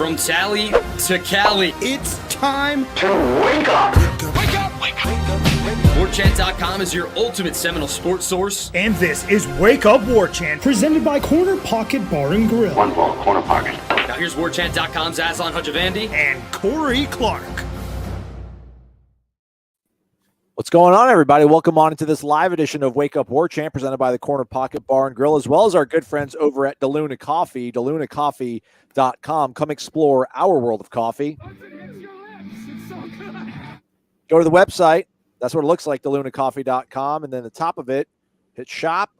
From Tally to Cali, It's time to wake up. Wake up! Wake up! Warchant.com is your ultimate Seminole sports source. And this is Wake Up Warchant, presented by Corner Pocket Bar and Grill. One ball, corner pocket. Now here's Warchant.com's Aslan Hajavandi And Corey Clark. What's going on, everybody? Welcome on into this live edition of Wake Up Warchant, presented by the Corner Pocket Bar and Grill, as well as our good friends over at DeLuna Coffee, DeLunaCoffee.com. Come explore our world of coffee. Go to the website. That's what it looks like, DeLunaCoffee.com. And then the top of it, hit shop,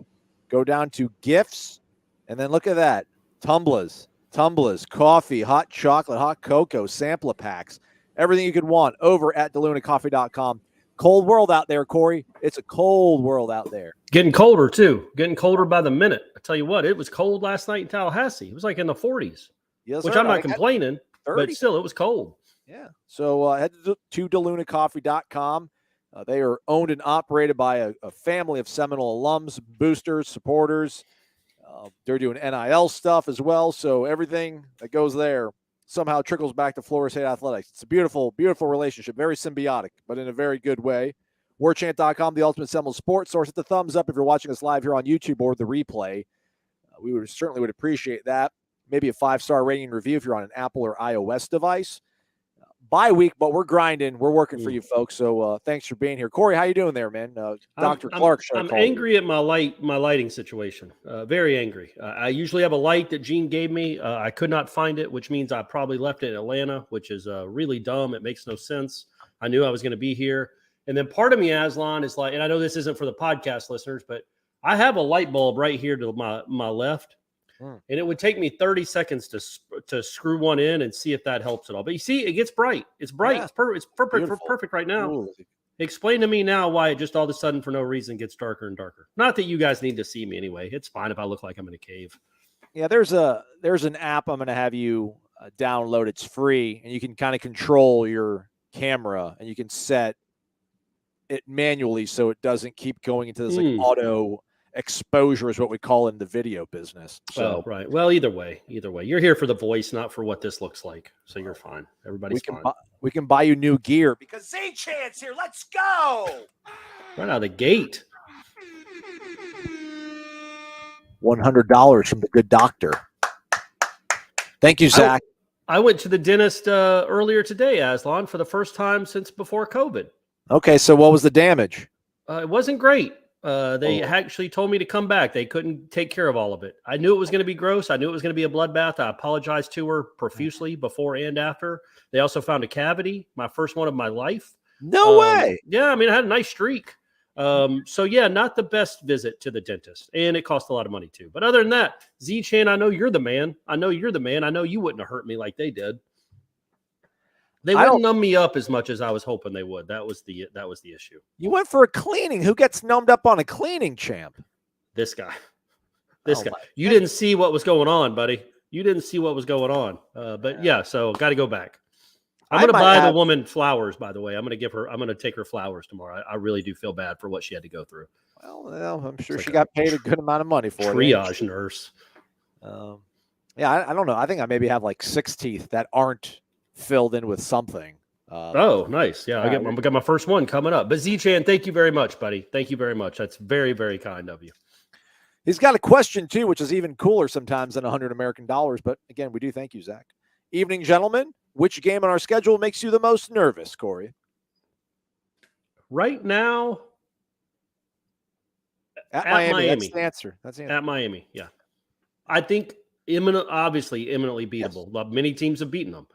go down to gifts, and then look at that. Tumblers, coffee, hot chocolate, hot cocoa, sampler packs, everything you could want over at DeLunaCoffee.com. Cold world out there, Corey. It's a cold world out there. Getting colder, too. Getting colder by the minute. I tell you what, it was cold last night in Tallahassee. It was like in the 40s, Yes, which sir. I'm not complaining, 30. but still, it was cold. Yeah. So head to DeLunaCoffee.com. They are owned and operated by a family of Seminole alums, boosters, supporters. They're doing NIL stuff as well. So everything that goes there somehow trickles back to Florida State Athletics. It's a beautiful, beautiful relationship, very symbiotic, but in a very good way. Warchant.com, the ultimate Seminole sports source. Hit the thumbs up if you're watching us live here on YouTube or the replay. We would certainly would appreciate that. Maybe a 5-star rating and review if you're on an Apple or iOS device. Bye week, but we're grinding. We're working for you folks. So thanks for being here. Corey, how you doing there, man? Dr. Clark. I'm angry at my lighting situation. Very angry. I usually have a light that Gene gave me. I could not find it, which means I probably left it in Atlanta, which is really dumb. It makes no sense. I knew I was going to be here. And then part of me, Aslan, is like, and I know this isn't for the podcast listeners, but I have a light bulb right here to my left. And it would take me 30 seconds to screw one in and see if that helps at all. But you see, it gets bright. It's bright. Yeah. It's perfect right now. Ooh. Explain to me now why it just all of a sudden, for no reason, gets darker and darker. Not that you guys need to see me anyway. It's fine if I look like I'm in a cave. Yeah, there's an app I'm going to have you download. It's free, and you can kind of control your camera, and you can set it manually so it doesn't keep going into this like auto exposure is what we call in the video business. So right. Well, either way, you're here for the voice, not for what this looks like. So you're fine. Everybody's fine. We can buy you new gear because Z-Chance here. Let's go. Right out of the gate. $100 from the good doctor. Thank you, Zach. I went to the dentist earlier today, Aslan, for the first time since before COVID. Okay, so what was the damage? It wasn't great. They actually told me to come back. They couldn't take care of all of it. I knew it was going to be gross. I knew it was going to be a bloodbath. I apologized to her profusely before and after. They also found a cavity, my first one of my life. No way. Yeah, I mean, I had a nice streak. So, yeah, not the best visit to the dentist. And it cost a lot of money, too. But other than that, Z-Chan, I know you're the man. I know you wouldn't have hurt me like they did. They wouldn't numb me up as much as I was hoping they would. That was the issue. You went for a cleaning. Who gets numbed up on a cleaning, champ? This guy. You didn't see what was going on, buddy. You didn't see what was going on. But yeah, so got to go back. I'm going to buy the woman flowers, by the way. I'm going to take her flowers tomorrow. I really do feel bad for what she had to go through. Well, I'm sure she got paid a good amount of money for it. Triage nurse. Yeah, I don't know. I think I maybe have like 6 teeth that aren't filled in with something. Nice. Yeah, I got my first one coming up. But Z-Chan, thank you very much, buddy. Thank you very much. That's very, very kind of you. He's got a question too, which is even cooler sometimes than $100 American. But again, we do thank you, Zach. Evening, gentlemen. Which game on our schedule makes you the most nervous, Corey? Right now, at Miami. That's the answer. At Miami. Yeah, I think eminently beatable. Yes. Many teams have beaten them.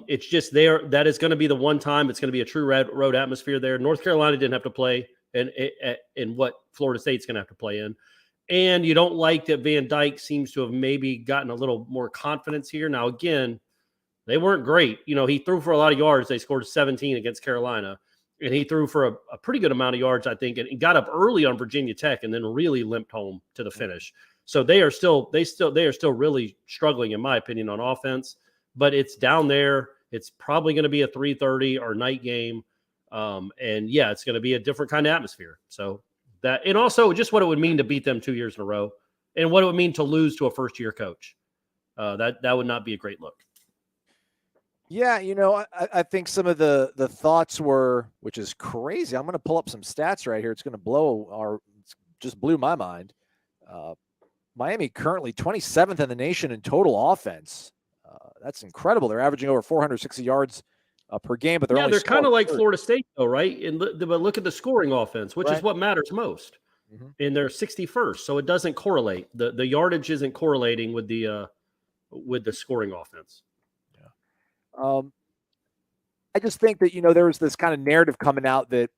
It's just there. That is going to be the one time it's going to be a true road atmosphere there. North Carolina didn't have to play in what Florida State's going to have to play in. And you don't like that Van Dyke seems to have maybe gotten a little more confidence here. Now, again, they weren't great. He threw for a lot of yards. They scored 17 against Carolina. And he threw for a pretty good amount of yards, I think, and got up early on Virginia Tech and then really limped home to the finish. So they are still really struggling, in my opinion, on offense. But it's down there. It's probably going to be a 3:30 or night game. And yeah, it's going to be a different kind of atmosphere. So that, and also just what it would mean to beat them 2 years in a row and what it would mean to lose to a first-year coach. That would not be a great look. Yeah, I think some of the thoughts were, which is crazy. I'm going to pull up some stats right here. It's going to just blew my mind. Miami currently 27th in the nation in total offense. That's incredible. They're averaging over 460 yards per game, but they're kind of like Florida State, though, right? But look at the scoring offense, which is what matters most. Mm-hmm. And they're 61st, so it doesn't correlate. The yardage isn't correlating with the scoring offense. Yeah. I just think that there was this kind of narrative coming out that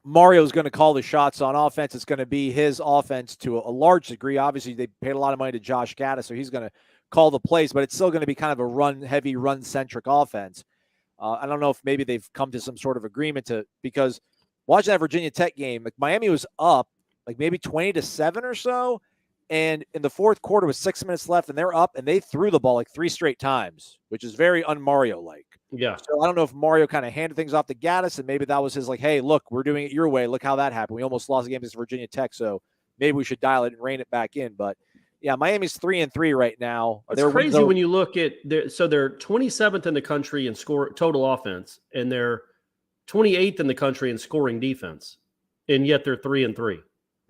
Mario's going to call the shots on offense. It's going to be his offense to a large degree. Obviously, they paid a lot of money to Josh Gaddis, so he's going to call the plays, but it's still going to be kind of a run-heavy, run-centric offense. I don't know if maybe they've come to some sort of agreement because watching that Virginia Tech game, like Miami was up like maybe 20-7 or so, and in the fourth quarter with 6 minutes left, and they're up, and they threw the ball like 3 straight times, which is very un-Mario-like. Yeah. So I don't know if Mario kind of handed things off to Gaddis, and maybe that was his like, hey, look, we're doing it your way. Look how that happened. We almost lost the game against Virginia Tech, so maybe we should dial it and rein it back in. But yeah, Miami's 3-3 right now. It's crazy when you look at they're 27th in the country in score total offense, and they're 28th in the country in scoring defense, and yet they're 3-3.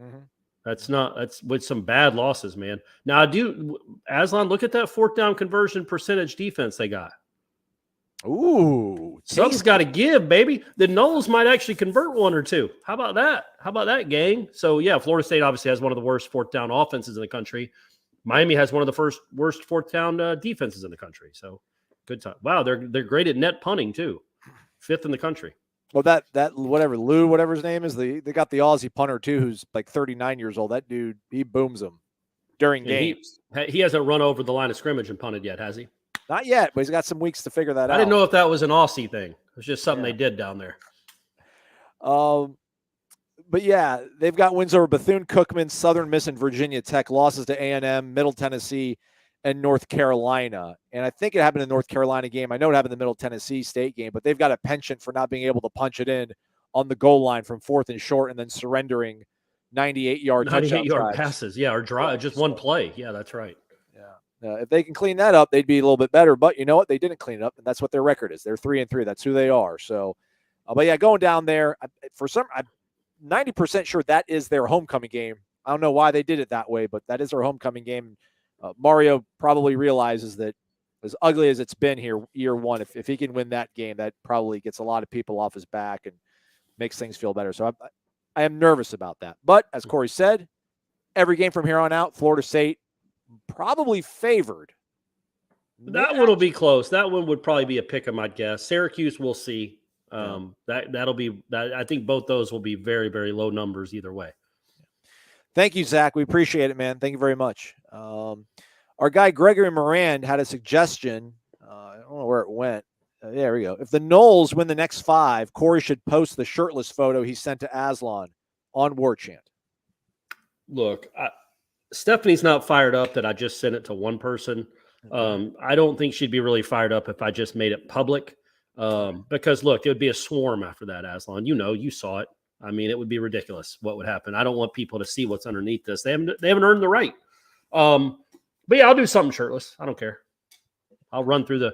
Mm-hmm. That's with some bad losses, man. Now, Aslan, look at that fourth down conversion percentage defense they got. Ooh, something's got to give, baby. The Noles might actually convert one or two. How about that? How about that, gang? So yeah, Florida State obviously has one of the worst fourth down offenses in the country. Miami has one of the worst fourth down defenses in the country. So good time. Wow, they're great at net punting too. 5th in the country. Well, that Lou, whatever his name is, they got the Aussie punter too, who's like 39 years old. That dude, he booms them during games. He hasn't run over the line of scrimmage and punted yet, has he? Not yet, but he's got some weeks to figure that out. I didn't know if that was an Aussie thing. It was just something they did down there. But yeah, they've got wins over Bethune-Cookman, Southern Miss, and Virginia Tech, losses to A&M, Middle Tennessee, and North Carolina. And I think it happened in the North Carolina game. I know it happened in the Middle Tennessee State game, but they've got a penchant for not being able to punch it in on the goal line from 4th and short and then surrendering 98-yard passes. Yeah, or just one play. Yeah, that's right. If they can clean that up, they'd be a little bit better. But you know what? They didn't clean it up, and that's what their record is. They're 3-3. That's who they are. So, but yeah, going down there, I'm 90% sure that is their homecoming game. I don't know why they did it that way, but that is their homecoming game. Mario probably realizes that as ugly as it's been here year one, if he can win that game, that probably gets a lot of people off his back and makes things feel better. So I am nervous about that. But as Corey said, every game from here on out, Florida State probably favored. That one will be close. That one would probably be a pick 'em, I'd guess. Syracuse, we'll see. That'll be that. I think both those will be very, very low numbers either way. Thank you, Zach. We appreciate it, man. Thank you very much. Our guy Gregory Moran had a suggestion. I don't know where it went. There we go. If the Noles win the next 5, Corey should post the shirtless photo he sent to Aslan on Warchant. Look, Stephanie's not fired up that I just sent it to one person. I don't think she'd be really fired up if I just made it public. Because look, it would be a swarm after that, Aslan. You saw it. I mean, it would be ridiculous what would happen. I don't want people to see what's underneath this. They haven't earned the right. But yeah, I'll do something shirtless. I don't care. I'll run through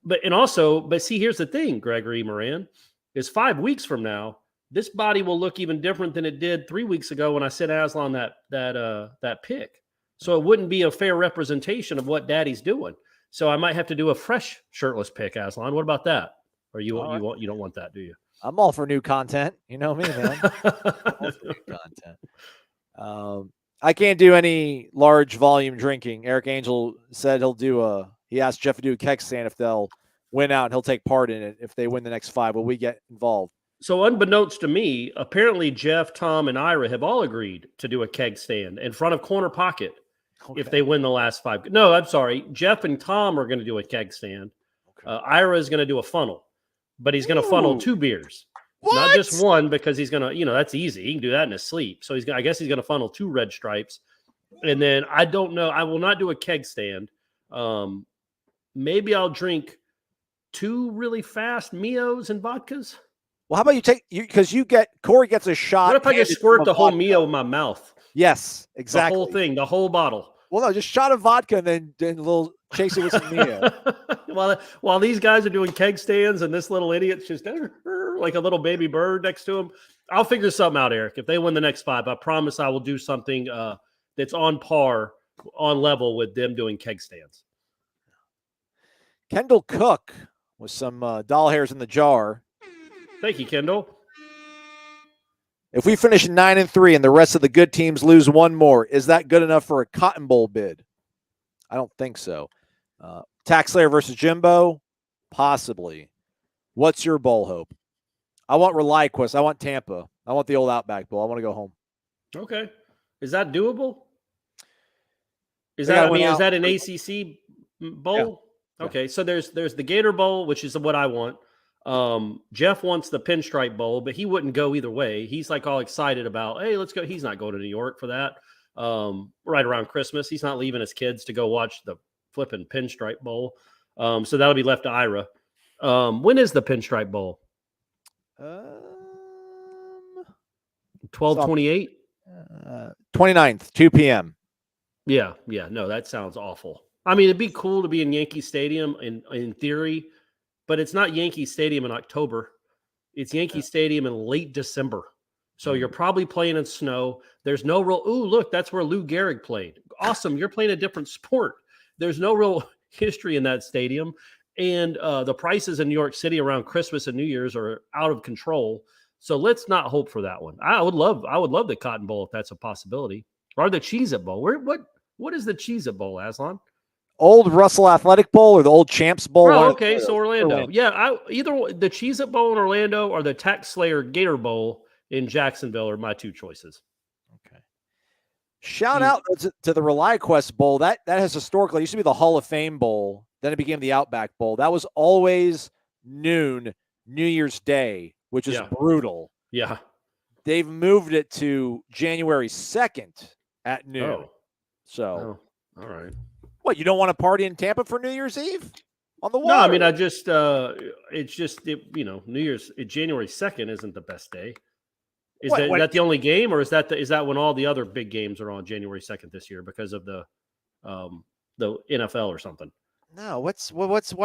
but see, here's the thing, Gregory Moran, is 5 weeks from now, this body will look even different than it did 3 weeks ago when I sent Aslan that pic. So it wouldn't be a fair representation of what Daddy's doing. So I might have to do a fresh shirtless pic, Aslan. What about that? Or you don't want that, do you? I'm all for new content. You know me, man. All for new content. I can't do any large volume drinking. Eric Angel said he asked Jeff to do a keg stand if they'll win out, and he'll take part in it if they win the next 5. Will we get involved? So unbeknownst to me, apparently Jeff, Tom, and Ira have all agreed to do a keg stand in front of Corner Pocket if they win the last 5. No, I'm sorry. Jeff and Tom are going to do a keg stand. Okay. Ira is going to do a funnel, but he's going to funnel 2 beers. What? Not just one, because he's going to, that's easy. He can do that in his sleep. So I guess he's going to funnel 2 red stripes. And then I don't know. I will not do a keg stand. Maybe I'll drink 2 really fast Mios and vodkas. Well, how about because Corey gets a shot. What if I just squirt the whole Mio in my mouth? Yes, exactly. The whole thing, the whole bottle. Well, no, just shot of vodka and then a little Chase it with some Neo. while these guys are doing keg stands and this little idiot's just like a little baby bird next to him, I'll figure something out, Eric. If they win the next 5, I promise I will do something that's on level with them doing keg stands. Kendall Cook with some doll hairs in the jar. Thank you, Kendall. If we finish 9-3 and the rest of the good teams lose one more, is that good enough for a Cotton Bowl bid? I don't think so. Tax Slayer versus Jimbo? Possibly. What's your bowl hope? I want ReliQuest. I want Tampa. I want the old Outback Bowl. I want to go home. Okay. Is that doable? Is that an ACC bowl? Yeah. Okay. So there's the Gator Bowl, which is what I want. Jeff wants the Pinstripe Bowl, but he wouldn't go either way. He's like all excited about, hey, let's go. He's not going to New York for that. Right around Christmas. He's not leaving his kids to go watch the flipping Pinstripe Bowl. So that'll be left to Ira. When is the Pinstripe Bowl? 12/28? 29th, 2 p.m. Yeah. No, that sounds awful. I mean, it'd be cool to be in Yankee Stadium in theory, but it's not Yankee Stadium in October. It's Yankee Stadium in late December. So you're probably playing in snow. There's no real, ooh, look, that's where Lou Gehrig played. Awesome. You're playing a different sport. There's no real history in that stadium. And the prices in New York City around Christmas and New Year's are out of control. So let's not hope for that one. I would love the Cotton Bowl if that's a possibility. Or the Cheez-It Bowl. What is the Cheez-It Bowl, Aslan? Old Russell Athletic Bowl or the old Champs Bowl? Oh, okay, so Orlando. Yeah, either the Cheez-It Bowl in Orlando or the Tax Slayer Gator Bowl in Jacksonville are my 2 choices. Okay. Shout out to the ReliQuest Bowl. That has historically used to be the Hall of Fame Bowl. Then it became the Outback Bowl. That was always noon, New Year's Day, which is brutal. Yeah. They've moved it to January 2nd at noon. Oh. So, all right. What, you don't want to party in Tampa for New Year's Eve on the water? No, I mean, New Year's January 2nd isn't the best day. Is that the only game, or is that when all the other big games are on January 2nd this year because of the NFL or something? No, why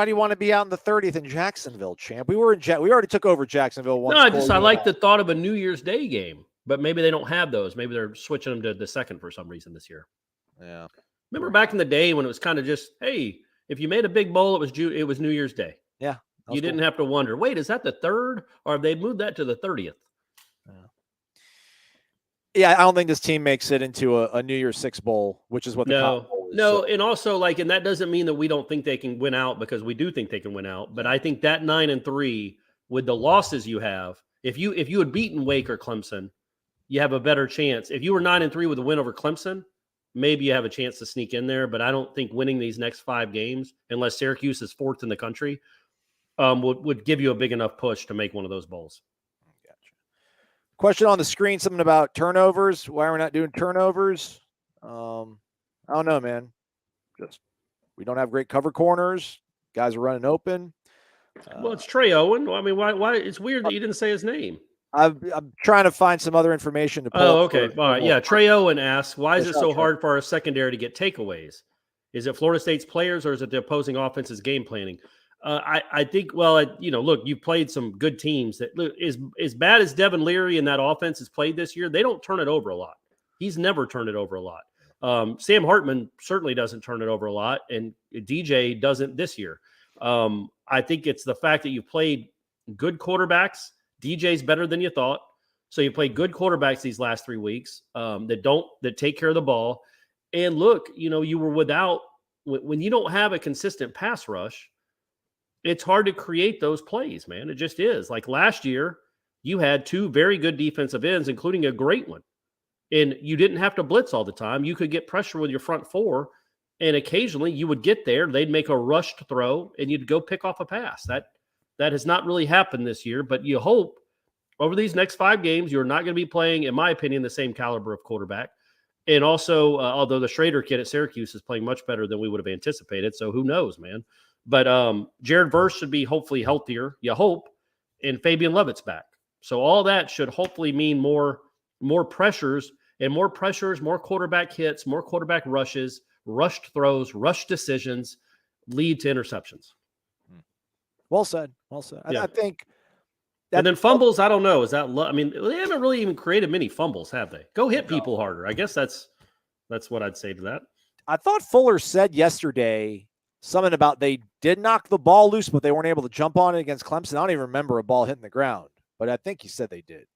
do you want to be out on the 30th in Jacksonville, champ? We already took over Jacksonville once. No, I like the thought of a New Year's Day game, but maybe they don't have those. Maybe they're switching them to the 2nd for some reason this year. Yeah. Remember back in the day when it was kind of just, hey, if you made a big bowl, it was New Year's Day. Yeah. You didn't have to wonder, wait, is that the 3rd, or have they moved that to the 30th? Yeah, I don't think this team makes it into a New Year's Six bowl, which is what the Cotton Bowl is. No, and also and that doesn't mean that we don't think they can win out, because we do think they can win out. But I think that 9-3 with the losses you have, if you had beaten Wake or Clemson, you have a better chance. If you were 9-3 with a win over Clemson, maybe you have a chance to sneak in there. But I don't think winning these next 5 games, unless Syracuse is 4th in the country, would give you a big enough push to make one of those bowls. Question on the screen, something about turnovers. Why are we not doing turnovers? I don't know, man. Just we don't have great cover corners. Guys are running open. Well, it's Trey Owen. I mean, why? It's weird that you didn't say his name. I'm trying to find some other information to pull. Oh, okay. All right. Yeah. Trey Owen asks, why is it so hard for our secondary to get takeaways? Is it Florida State's players, or is it the opposing offense's game planning? I think, look, you've played some good teams that look as bad as Devin Leary and that offense has played this year. They don't turn it over a lot. He's never turned it over a lot. Sam Hartman certainly doesn't turn it over a lot, and DJ doesn't this year. I think it's the fact that you played good quarterbacks. DJ's better than you thought. So you played good quarterbacks these last 3 weeks that take care of the ball. And look, you were without, when you don't have a consistent pass rush, it's hard to create those plays, man. It just is. Like last year, you had 2 very good defensive ends, including a great one. And you didn't have to blitz all the time. You could get pressure with your front 4, and occasionally you would get there. They'd make a rushed throw, and you'd go pick off a pass. That has not really happened this year, but you hope over these next 5 games, you're not going to be playing, in my opinion, the same caliber of quarterback. And also, although the Schrader kid at Syracuse is playing much better than we would have anticipated, so who knows, man. But Jared Verse should be hopefully healthier, you hope, and Fabian Levitt's back. So all that should hopefully mean more pressures, more quarterback hits, more quarterback rushes, rushed throws, rushed decisions. lead to interceptions. Well said. Well said. Yeah. I think. And then fumbles, I don't know. Is that? I mean, they haven't really even created many fumbles, have they? Go hit people harder. I guess that's what I'd say to that. I thought Fuller said yesterday something about they did knock the ball loose, but they weren't able to jump on it against Clemson. I don't even remember a ball hitting the ground, but I think he said they did.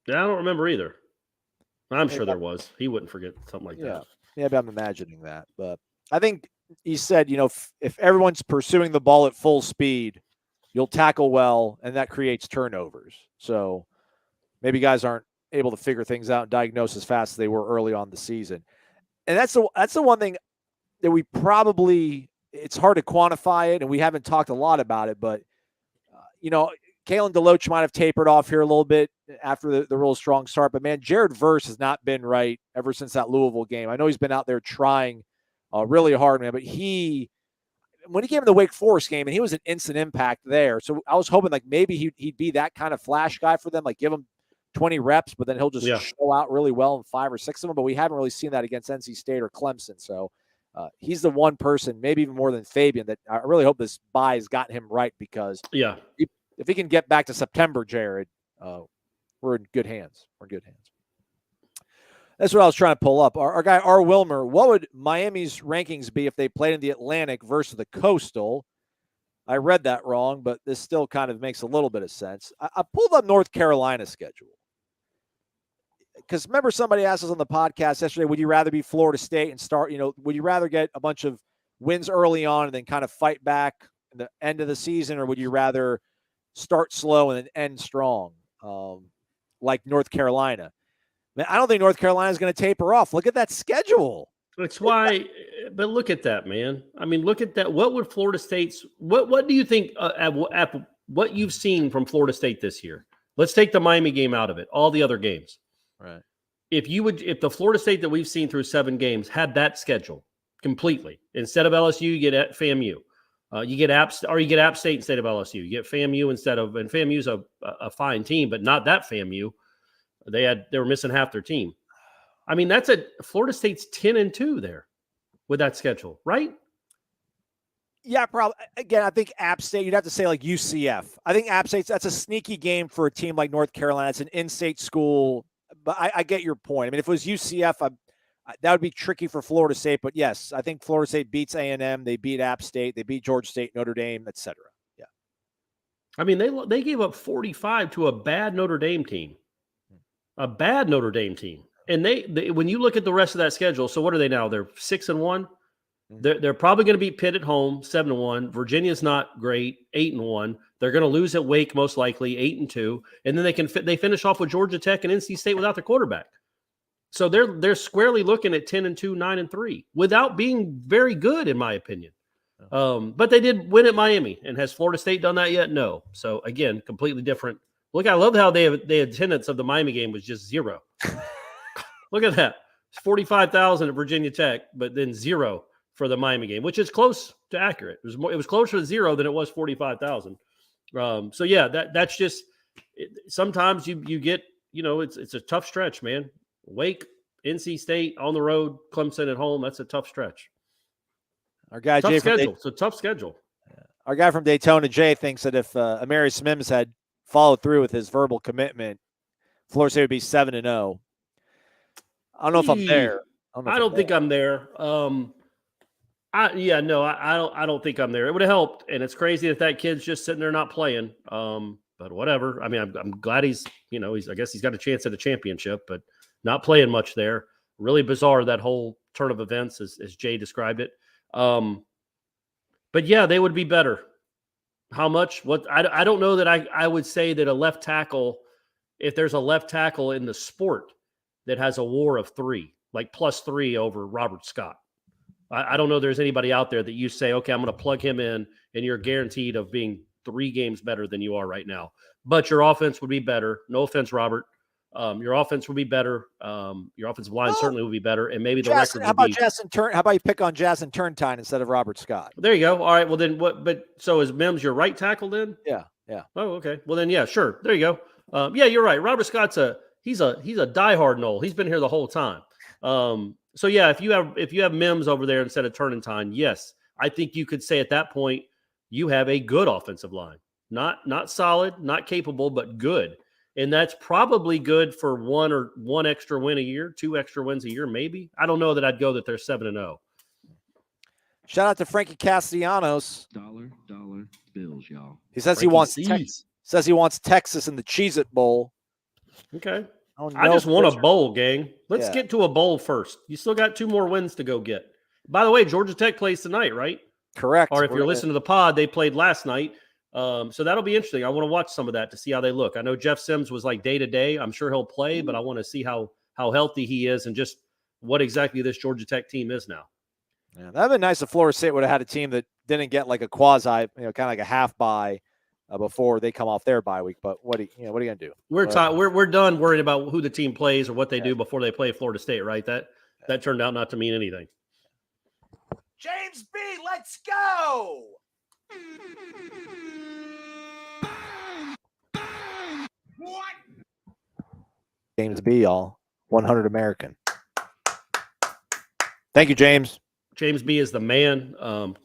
Yeah, I don't remember either. I'm sure there was. He wouldn't forget something like that. Yeah, but I'm imagining that. But I think he said, if everyone's pursuing the ball at full speed, you'll tackle well, and that creates turnovers. So maybe guys aren't able to figure things out and diagnose as fast as they were early on the season. And that's the one thing that we probably – it's hard to quantify it, and we haven't talked a lot about it. But, Kalen DeLoach might have tapered off here a little bit after the real strong start. But, man, Jared Verse has not been right ever since that Louisville game. I know he's been out there trying really hard, man, but when he came in the Wake Forest game, and he was an instant impact there. So I was hoping maybe he'd be that kind of flash guy for them, give him 20 reps, but then he'll just show out really well in 5 or 6 of them. But we haven't really seen that against NC State or Clemson. So he's the one person, maybe even more than Fabian, that I really hope this bye has gotten him right, because if he can get back to September, Jared, we're in good hands. We're in good hands. That's what I was trying to pull up. Our guy, R. Wilmer, what would Miami's rankings be if they played in the Atlantic versus the Coastal? I read that wrong, but this still kind of makes a little bit of sense. I pulled up North Carolina's schedule. Because remember, somebody asked us on the podcast yesterday, would you rather be Florida State and start, would you rather get a bunch of wins early on and then kind of fight back at the end of the season, or would you rather start slow and then end strong, like North Carolina? Man, I don't think North Carolina is going to taper off. Look at that schedule. That's why, but look at that, man. I mean, look at that. What would Florida State's, what do you think at what you've seen from Florida State this year? Let's take the Miami game out of it, all the other games. Right. If the Florida State that we've seen through 7 games had that schedule completely, instead of LSU, you get FAMU. You get App State instead of LSU. You get FAMU instead of, and FAMU's a fine team, but not that FAMU. They were missing half their team. I mean, Florida State's 10-2 there with that schedule, right? Yeah, probably. Again, I think App State, you'd have to say UCF. I think App State's, that's a sneaky game for a team like North Carolina. It's an in-state school, but I get your point. I mean, if it was UCF, that would be tricky for Florida State. But yes, I think Florida State beats A&M. They beat App State. They beat Georgia State, Notre Dame, etc. Yeah. I mean, they gave up 45 to a bad Notre Dame team. A bad Notre Dame team. And they when you look at the rest of that schedule, so what are they now? They're 6-1. They're probably going to beat Pitt at home, 7-1. Virginia's not great, 8-1. They're going to lose at Wake most likely, 8-2. And then they finish off with Georgia Tech and NC State without their quarterback. So they're squarely looking at 10-2, 9-3 without being very good, in my opinion. But they did win at Miami. And has Florida State done that yet? No. So again, completely different. Look, I love how the attendance of the Miami game was just 0. Look at that. It's 45,000 at Virginia Tech, but then 0 for the Miami game, which is close to accurate. It was closer to 0 than it was 45,000. So yeah, that's just sometimes you get, it's a tough stretch, man. Wake, NC State on the road, Clemson at home. That's a tough stretch. Our guy tough Jay schedule. It's a tough schedule. Our guy from Daytona, Jay, thinks that if Amarius Mims had followed through with his verbal commitment, Florida State would be 7-0. I don't know if I'm there. I don't think I'm there. I don't think I'm there. It would have helped, and it's crazy that kid's just sitting there not playing. But whatever. I mean, I'm glad he's I guess he's got a chance at a championship, but not playing much there. Really bizarre, that whole turn of events, as Jay described it. But yeah, they would be better. How much? What? I don't know that I would say that a left tackle, if there's a left tackle in the sport that has a WAR of 3, like +3 over Robert Scott. I don't know there's anybody out there that you say, okay, I'm going to plug him in, and you're guaranteed of being 3 games better than you are right now. But your offense would be better. No offense, Robert. Your offense would be better. Your offensive line certainly would be better, and maybe the record would be. How about you pick on Jason Turntine instead of Robert Scott? There you go. All right. Well, then what? But so is Mims your right tackle then? Yeah. Oh, okay. Well, then yeah, sure. There you go. Yeah, you're right. Robert Scott's he's a diehard Nole. He's been here the whole time. So yeah, if you have Mims over there instead of Turntine, yes, I think you could say at that point, you have a good offensive line. Not solid, not capable, but good. And that's probably good for one extra win a year, 2 extra wins a year, maybe. I don't know that I'd go that they're 7-0. Shout out to Frankie Castellanos. Dollar bills, y'all. He says Frankie he wants Texas in the Cheez-It Bowl. Okay. I just want a bowl, gang. Let's get to a bowl first. You still got 2 more wins to go get. By the way, Georgia Tech plays tonight, right? Correct. Or if you're listening to the pod, they played last night. So that'll be interesting. I want to watch some of that to see how they look. I know Jeff Sims was like day to day. I'm sure he'll play, but I want to see how healthy he is and just what exactly this Georgia Tech team is now. Yeah, that'd been nice if Florida State would have had a team that didn't get like a quasi, kind of like a half bye before they come off their bye week. But what are you gonna do? We're done worrying about who the team plays or what they do before they play Florida State, right? That turned out not to mean anything. James B, let's go. What? James B, y'all. 100 American. Thank you, James. James B is the man.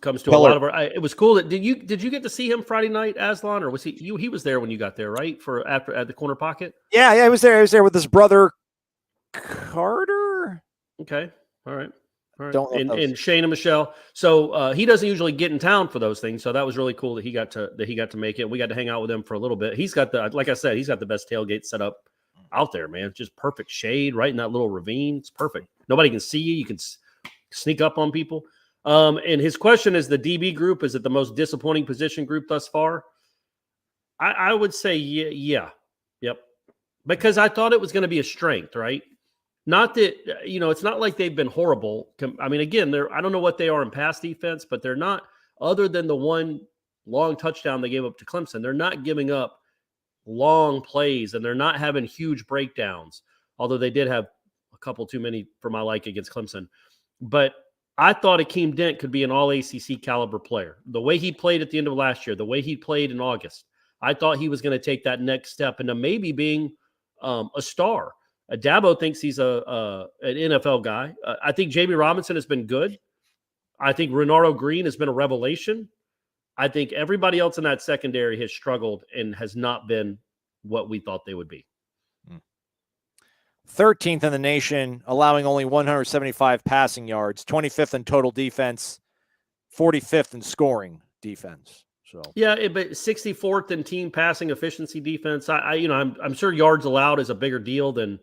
Comes to Pillar. a lot of our. It was cool. Did you get to see him Friday night, Aslan, or was he? He was there when you got there, right? At the corner pocket. Yeah, he was there. He was there with his brother Carter. Okay, all right. And Shane and Michelle. So he doesn't usually get in town for those things. So that was really cool that he got to make it. We got to hang out with him for a little bit. He's got like I said, he's got the best tailgate set up out there, man. It's just perfect shade right in that little ravine. It's perfect. Nobody can see you. You can sneak up on people. And his question is, the DB group, is it the most disappointing position group thus far? I would say yeah. Yep. Because I thought it was going to be a strength, right? Not that, it's not like they've been horrible. I mean, again, I don't know what they are in pass defense, but they're not, other than the one long touchdown they gave up to Clemson, they're not giving up long plays and they're not having huge breakdowns, although they did have a couple too many for my liking against Clemson. But I thought Akeem Dent could be an all-ACC caliber player. The way he played at the end of last year, the way he played in August, I thought he was going to take that next step into maybe being a star. Dabo thinks he's an NFL guy. I think Jamie Robinson has been good. I think Renardo Green has been a revelation. I think everybody else in that secondary has struggled and has not been what we thought they would be. 13th in the nation, allowing only 175 passing yards, 25th in total defense, 45th in scoring defense. So yeah, but 64th in team passing efficiency defense. I'm sure yards allowed is a bigger deal than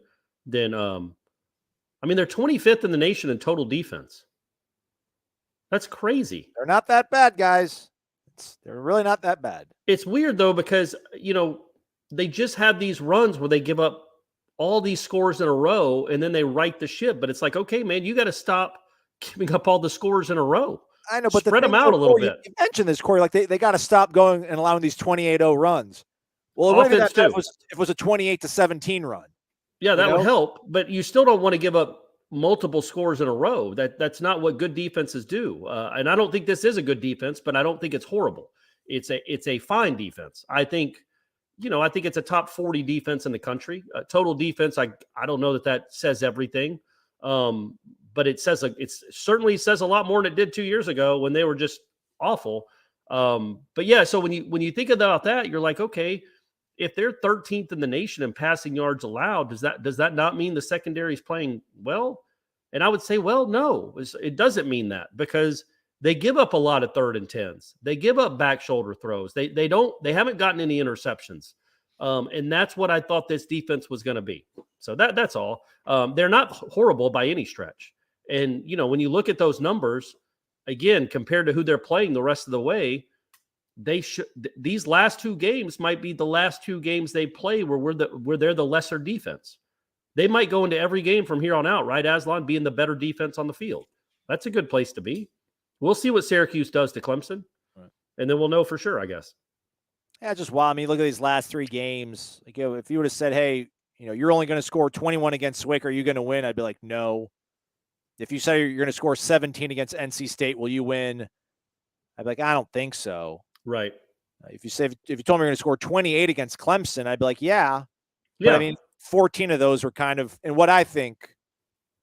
they're 25th in the nation in total defense. That's crazy. They're not that bad, guys. They're really not that bad. It's weird though, because, they just have these runs where they give up all these scores in a row and then they right the ship. But it's like, okay, man, you got to stop giving up all the scores in a row. I know, but spread them out a little bit. You mentioned this, Corey, like they got to stop going and allowing these 28-0 runs. Well, if it was a 28-17 run. Yeah, that would help, but you still don't want to give up multiple scores in a row. That's not what good defenses do. And I don't think this is a good defense, but I don't think it's horrible. It's a fine defense. I think it's a top 40 defense in the country. Total defense, I don't know that says everything, but it certainly says a lot more than it did 2 years ago when they were just awful. But yeah, so when you think about that, you're like, okay, if they're 13th in the nation in passing yards allowed, does that not mean the secondary is playing well? And I would say, well, no, it doesn't mean that, because they give up a lot of 3rd and 10s. They give up back shoulder throws. They haven't gotten any interceptions. And that's what I thought this defense was going to be. So that's all. They're not horrible by any stretch. And, when you look at those numbers, again, compared to who they're playing the rest of the way, these last 2 games might be the last 2 games they play where they're the lesser defense. They might go into every game from here on out, right, Aslan, being the better defense on the field. That's a good place to be. We'll see what Syracuse does to Clemson, right, and then we'll know for sure, I guess. Yeah, just wow. I mean, look at these last 3 games. Like, if you would have said, hey, you're only going to score 21 against Swick, are you going to win? I'd be like, no. If you say you're going to score 17 against NC State, will you win? I'd be like, I don't think so. Right. If you told me you're going to score 28 against Clemson, I'd be like, yeah. But I 14 of those were kind of, and what I think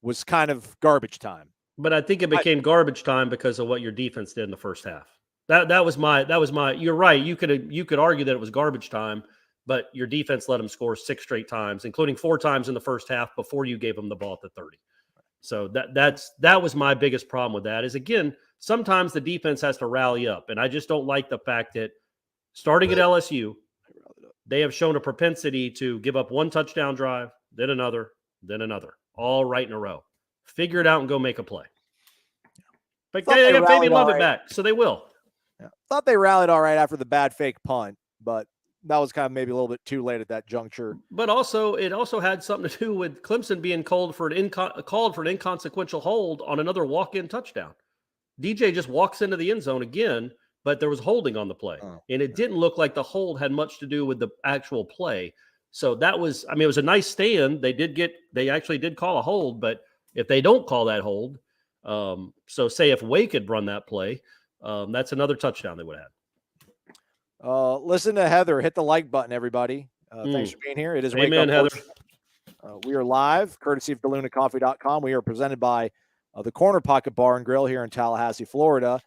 was kind of garbage time. But I think it became garbage time because of what your defense did in the first half. That was my. You're right. You could argue that it was garbage time, but your defense let them score 6 straight times, including 4 times in the first half before you gave them the ball at the 30. So that was my biggest problem with that. Is again, sometimes the defense has to rally up, and I just don't like the fact that starting at LSU, they have shown a propensity to give up one touchdown drive, then another, all right in a row. Figure it out and go make a play. But they got Fabian Lovett back, so they will. Yeah. Thought they rallied all right after the bad fake punt, but that was kind of maybe a little bit too late at that juncture. But also, it also had something to do with Clemson being called for an inconsequential hold on another walk-in touchdown. DJ just walks into the end zone again, but there was holding on the play. And it didn't look like the hold had much to do with the actual play. So that was, it was a nice stand. They actually did call a hold, but if they don't call that hold, so say if Wake had run that play, that's another touchdown they would have had. Listen to Heather. Hit the like button, everybody. Thanks for being here. It is Amen, Heather. We are live, courtesy of DeLunaCoffee.com. We are presented by the Corner Pocket Bar and Grill here in Tallahassee, Florida.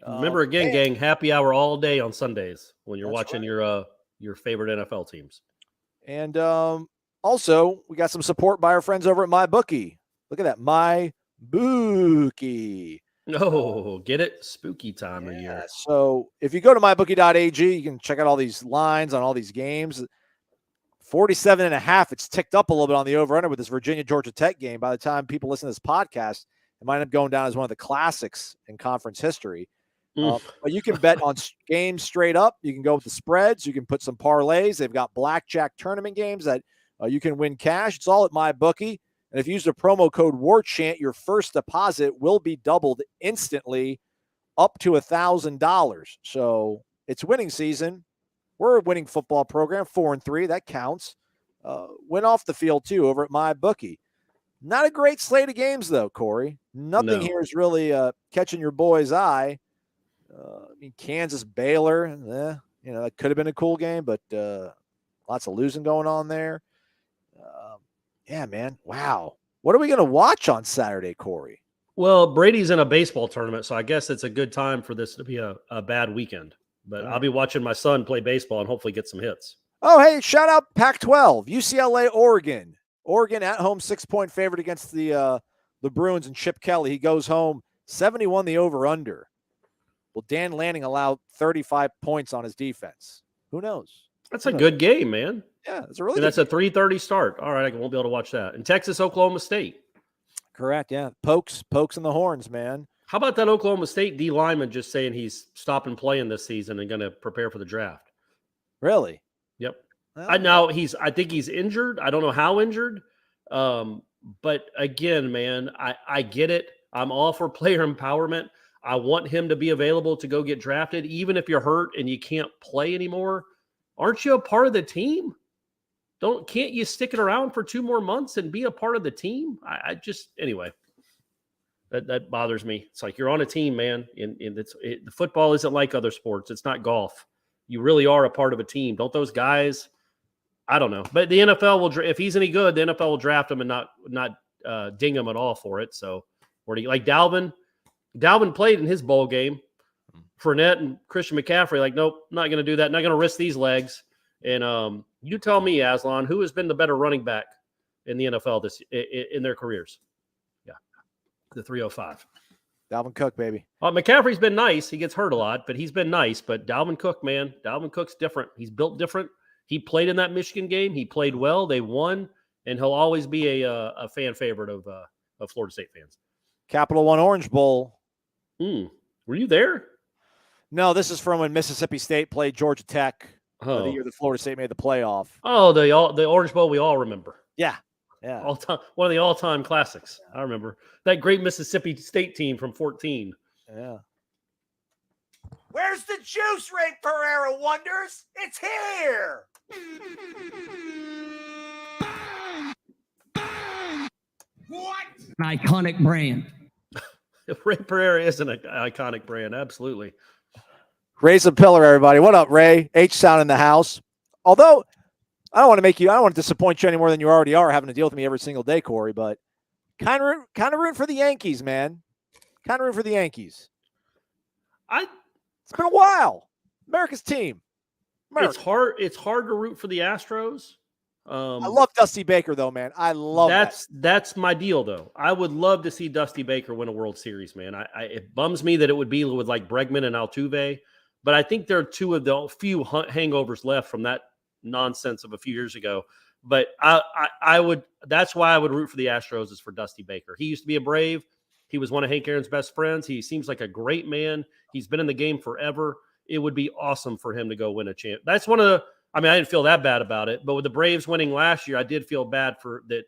Remember again, gang, happy hour all day on Sundays when you're watching right. your favorite NFL teams. And also, we got some support by our friends over at MyBookie. Look at that, MyBookie. Oh, get it? Spooky time of year. So if you go to mybookie.ag, you can check out all these lines on all these games. 47.5. It's ticked up a little bit on the over-under with this Virginia-Georgia Tech game. By the time people listen to this podcast, it might end up going down as one of the classics in conference history. But you can bet on games straight up. You can go with the spreads. You can put some parlays. They've got blackjack tournament games that you can win cash. It's all at MyBookie. And if you use the promo code WARCHANT, your first deposit will be doubled instantly up to $1,000. So it's winning season. We're a winning football program, 4-3. That counts. Win off the field, too, over at MyBookie. Not a great slate of games, though, Corey. Nothing here is really catching your boy's eye. Kansas, Baylor, that could have been a cool game, but lots of losing going on there. Yeah, man. Wow. What are we going to watch on Saturday, Corey? Well, Brady's in a baseball tournament, so I guess it's a good time for this to be a bad weekend. But I'll be watching my son play baseball and hopefully get some hits. Oh, hey, shout out Pac-12, UCLA, Oregon. Oregon at home, 6-point favorite against the Bruins and Chip Kelly. He goes home, 71 the over-under. Will Dan Lanning allow 35 points on his defense? Who knows? That's a good game, man. Yeah, it's a really. And that's a 3:30 start. All right, I won't be able to watch that. And Texas, Oklahoma State. Correct. Yeah, pokes in the horns, man. How about that Oklahoma State D lineman just saying he's stopping playing this season and going to prepare for the draft? Really? Yep. I think he's injured. I don't know how injured. But again, man, I get it. I'm all for player empowerment. I want him to be available to go get drafted, even if you're hurt and you can't play anymore. Aren't you a part of the team? Can't you stick it around for 2 more months and be a part of the team? Anyway, that bothers me. It's like you're on a team, man. The football isn't like other sports. It's not golf. You really are a part of a team. Don't those guys? I don't know. But the NFL will, if he's any good, the NFL will draft him and not ding him at all for it. So, like Dalvin played in his bowl game. Fournette and Christian McCaffrey, like, nope, not going to do that. Not going to risk these legs. And you tell me, Aslan, who has been the better running back in the NFL in their careers? Yeah, the 305. Dalvin Cook, baby. McCaffrey's been nice. He gets hurt a lot, but he's been nice. But Dalvin Cook, man, Dalvin Cook's different. He's built different. He played in that Michigan game. He played well. They won, and he'll always be a fan favorite of Florida State fans. Capital One Orange Bowl. Were you there? No, this is from when Mississippi State played Georgia Tech the year that Florida State made the playoff. Oh, the Orange Bowl we all remember. Yeah. All time, one of the all-time classics. I remember that great Mississippi State team from 14. Yeah. Where's the juice, Ray Pereira Wonders? It's here. What? An iconic brand. Ray Pereira is an iconic brand. Absolutely. Ray's a pillar, everybody. What up, Ray? H-Sound in the house. Although, I don't want to disappoint you any more than you already are having to deal with me every single day, Corey, but kind of rooting for the Yankees, man. Kind of room for the Yankees. It's It's been a while. America's team. America. It's hard to root for the Astros. I love Dusty Baker, though, man. I love that's my deal, though. I would love to see Dusty Baker win a World Series, man. It bums me that it would be with like Bregman and Altuve, but I think there are two of the few hangovers left from that nonsense of a few years ago. But I would. That's why I would root for the Astros is for Dusty Baker. He used to be a Brave. He was one of Hank Aaron's best friends. He seems like a great man. He's been in the game forever. It would be awesome for him to go win a champ. That's one of the. I mean, I didn't feel that bad about it, but with the Braves winning last year, I did feel bad for that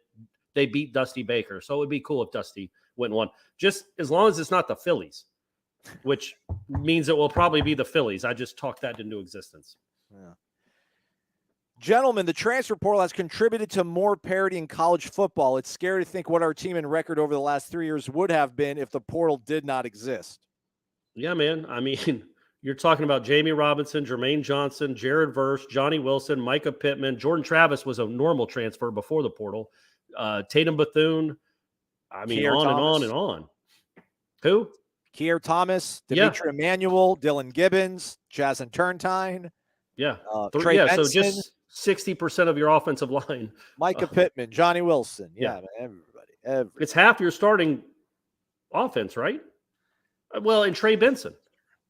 they beat Dusty Baker. So it would be cool if Dusty went and won. Just as long as it's not the Phillies, which means it will probably be the Phillies. I just talked that into existence. Yeah. Gentlemen, the transfer portal has contributed to more parity in college football. It's scary to think what our team and record over the last 3 years would have been if the portal did not exist. Yeah, man. I mean, you're talking about Jamie Robinson, Jermaine Johnson, Jared Verse, Johnny Wilson, Micah Pittman. Jordan Travis was a normal transfer before the portal. Tatum Bethune. I mean, Kier on Thomas. and on and on. Who? Kier Thomas, Dimitri Emmanuel, Dylan Gibbons, Jason Turntine. Yeah. Trey Benson, so just 60% of your offensive line. Micah Pittman, Johnny Wilson. Yeah, man, everybody. It's half your starting offense, right? Well, and Trey Benson.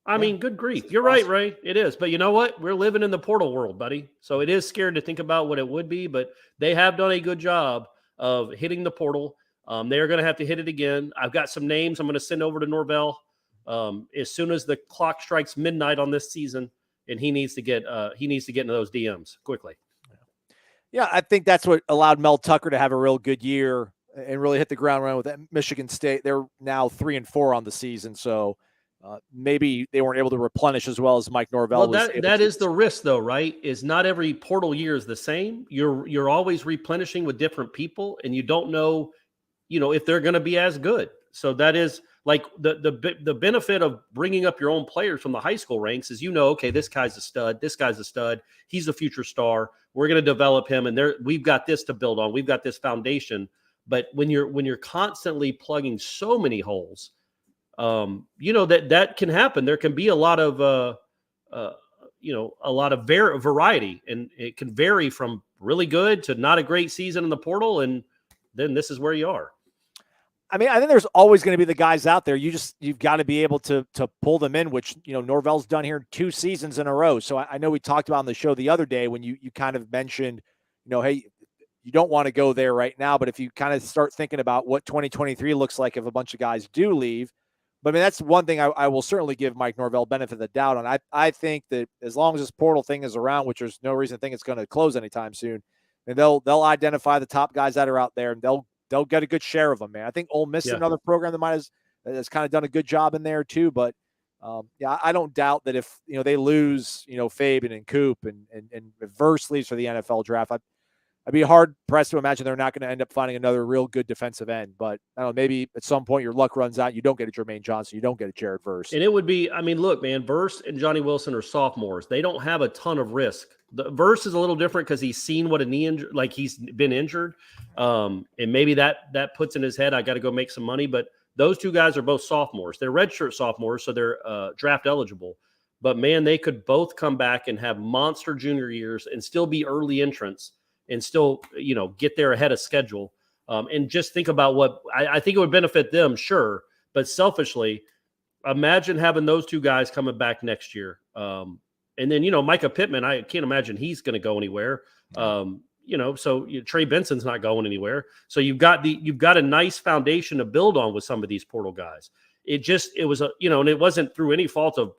I mean, good grief. You're right, Ray. It is. But you know what? We're living in the portal world, buddy. So it is scary to think about what it would be, but they have done a good job of hitting the portal. They're going to have to hit it again. I've got some names I'm going to send over to Norvell as soon as the clock strikes midnight on this season, and he needs to get into those DMs quickly. Yeah, I think that's what allowed Mel Tucker to have a real good year and really hit the ground running with Michigan State. They're now 3-4 on the season, so maybe they weren't able to replenish as well as Mike Norvell. Well, that is the risk, though, right? Is not every portal year is the same. You're always replenishing with different people, and you don't know, if they're going to be as good. So that is like the benefit of bringing up your own players from the high school ranks is, okay, this guy's a stud. This guy's a stud. He's a future star. We're going to develop him, and we've got this to build on. We've got this foundation. But when you're constantly plugging so many holes, that can happen. There can be a lot of variety, and it can vary from really good to not a great season in the portal, and then this is where you are. I mean, I think there's always going to be the guys out there. You've got to be able to pull them in, which Norvell's done here 2 seasons in a row. So I know we talked about on the show the other day when you kind of mentioned, hey, you don't want to go there right now, but if you kind of start thinking about what 2023 looks like if a bunch of guys do leave. But I mean, that's one thing I will certainly give Mike Norvell benefit of the doubt on. I think that as long as this portal thing is around, which there's no reason to think it's going to close anytime soon, and they'll identify the top guys that are out there, and they'll get a good share of them, man. I think Ole Miss is another program that has kind of done a good job in there too. But I don't doubt that if they lose Fabian and Coop and Verse leaves for the NFL draft, I'd be hard pressed to imagine they're not going to end up finding another real good defensive end. But I don't know, maybe at some point your luck runs out. You don't get a Jermaine Johnson. You don't get a Jared Verse. And it would be, I mean, look, man, Verse and Johnny Wilson are sophomores. They don't have a ton of risk. The Verse is a little different because he's seen what a knee injury, like he's been injured. And maybe that puts in his head, I got to go make some money. But those two guys are both sophomores. They're redshirt sophomores, so they're draft eligible. But man, they could both come back and have monster junior years and still be early entrants and still, get there ahead of schedule. And just think about what I think it would benefit them, sure. But selfishly, imagine having those two guys coming back next year. And then, Micah Pittman, I can't imagine he's going to go anywhere. Trey Benson's not going anywhere. So you've got a nice foundation to build on with some of these portal guys. And it wasn't through any fault of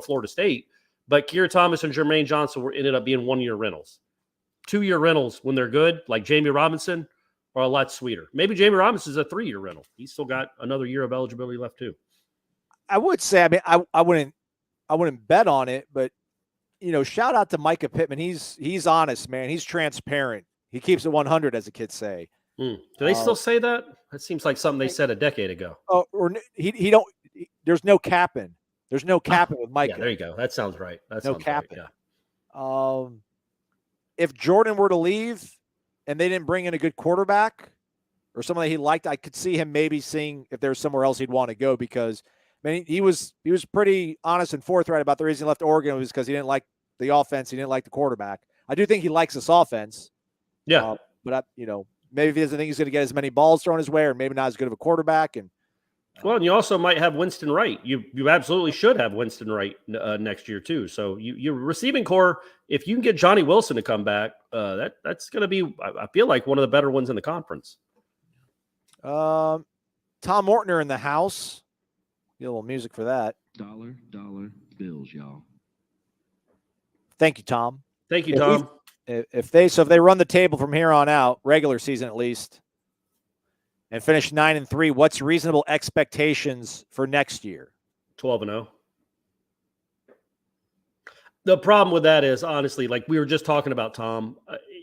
Florida State, but Kier Thomas and Jermaine Johnson ended up being 1-year rentals. 2-year rentals when they're good, like Jamie Robinson, are a lot sweeter. Maybe Jamie Robinson is a 3-year rental. He's still got another year of eligibility left too. I would say, I mean, I wouldn't bet on it, but shout out to Micah Pittman. He's honest, man. He's transparent. He keeps it 100, as the kids say. Do they still say that? That seems like something they said a decade ago. He don't. There's no capping. There's no capping with Micah. Yeah, there you go. That sounds right. That's no capping. Right, yeah. If Jordan were to leave and they didn't bring in a good quarterback, or someone that he liked, I could see him maybe seeing if there's somewhere else he'd want to go, because I mean, he was pretty honest and forthright about the reason he left Oregon was because he didn't like the offense. He didn't like the quarterback. I do think he likes this offense. Yeah. But maybe he doesn't think he's going to get as many balls thrown his way, or maybe not as good of a quarterback. And well, and you also might have Winston Wright. You absolutely should have Winston Wright next year too. So your receiving core, if you can get Johnny Wilson to come back, that's going to be, I feel like, one of the better ones in the conference. Tom Mortner in the house. Get a little music for that. Dollar bills, y'all. Thank you, Tom. Thank you, Tom. If they run the table from here on out, regular season at least, and finish 9-3, what's reasonable expectations for next year? 12-0. The problem with that is, honestly, like we were just talking about, Tom,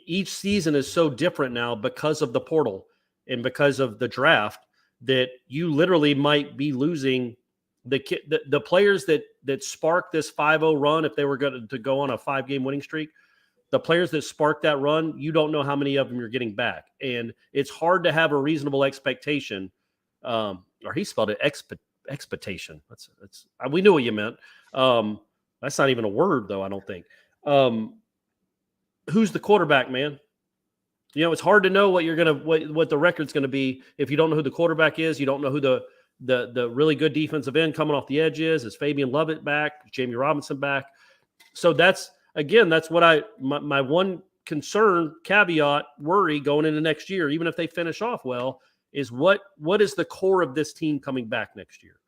each season is so different now because of the portal and because of the draft that you literally might be losing the players that spark this 5-0 run. If they were going to go on a 5-game winning streak, the players that spark that run, you don't know how many of them you're getting back. And it's hard to have a reasonable expectation. Or he spelled it expectation. We knew what you meant. That's not even a word, though, I don't think. Who's the quarterback, man? It's hard to know what the record's going to be if you don't know who the quarterback is. You don't know who the really good defensive end coming off the edge is. Is Fabian Lovett back? Is Jamie Robinson back? So that's what my one concern, caveat, worry going into next year, even if they finish off well, is what is the core of this team coming back next year?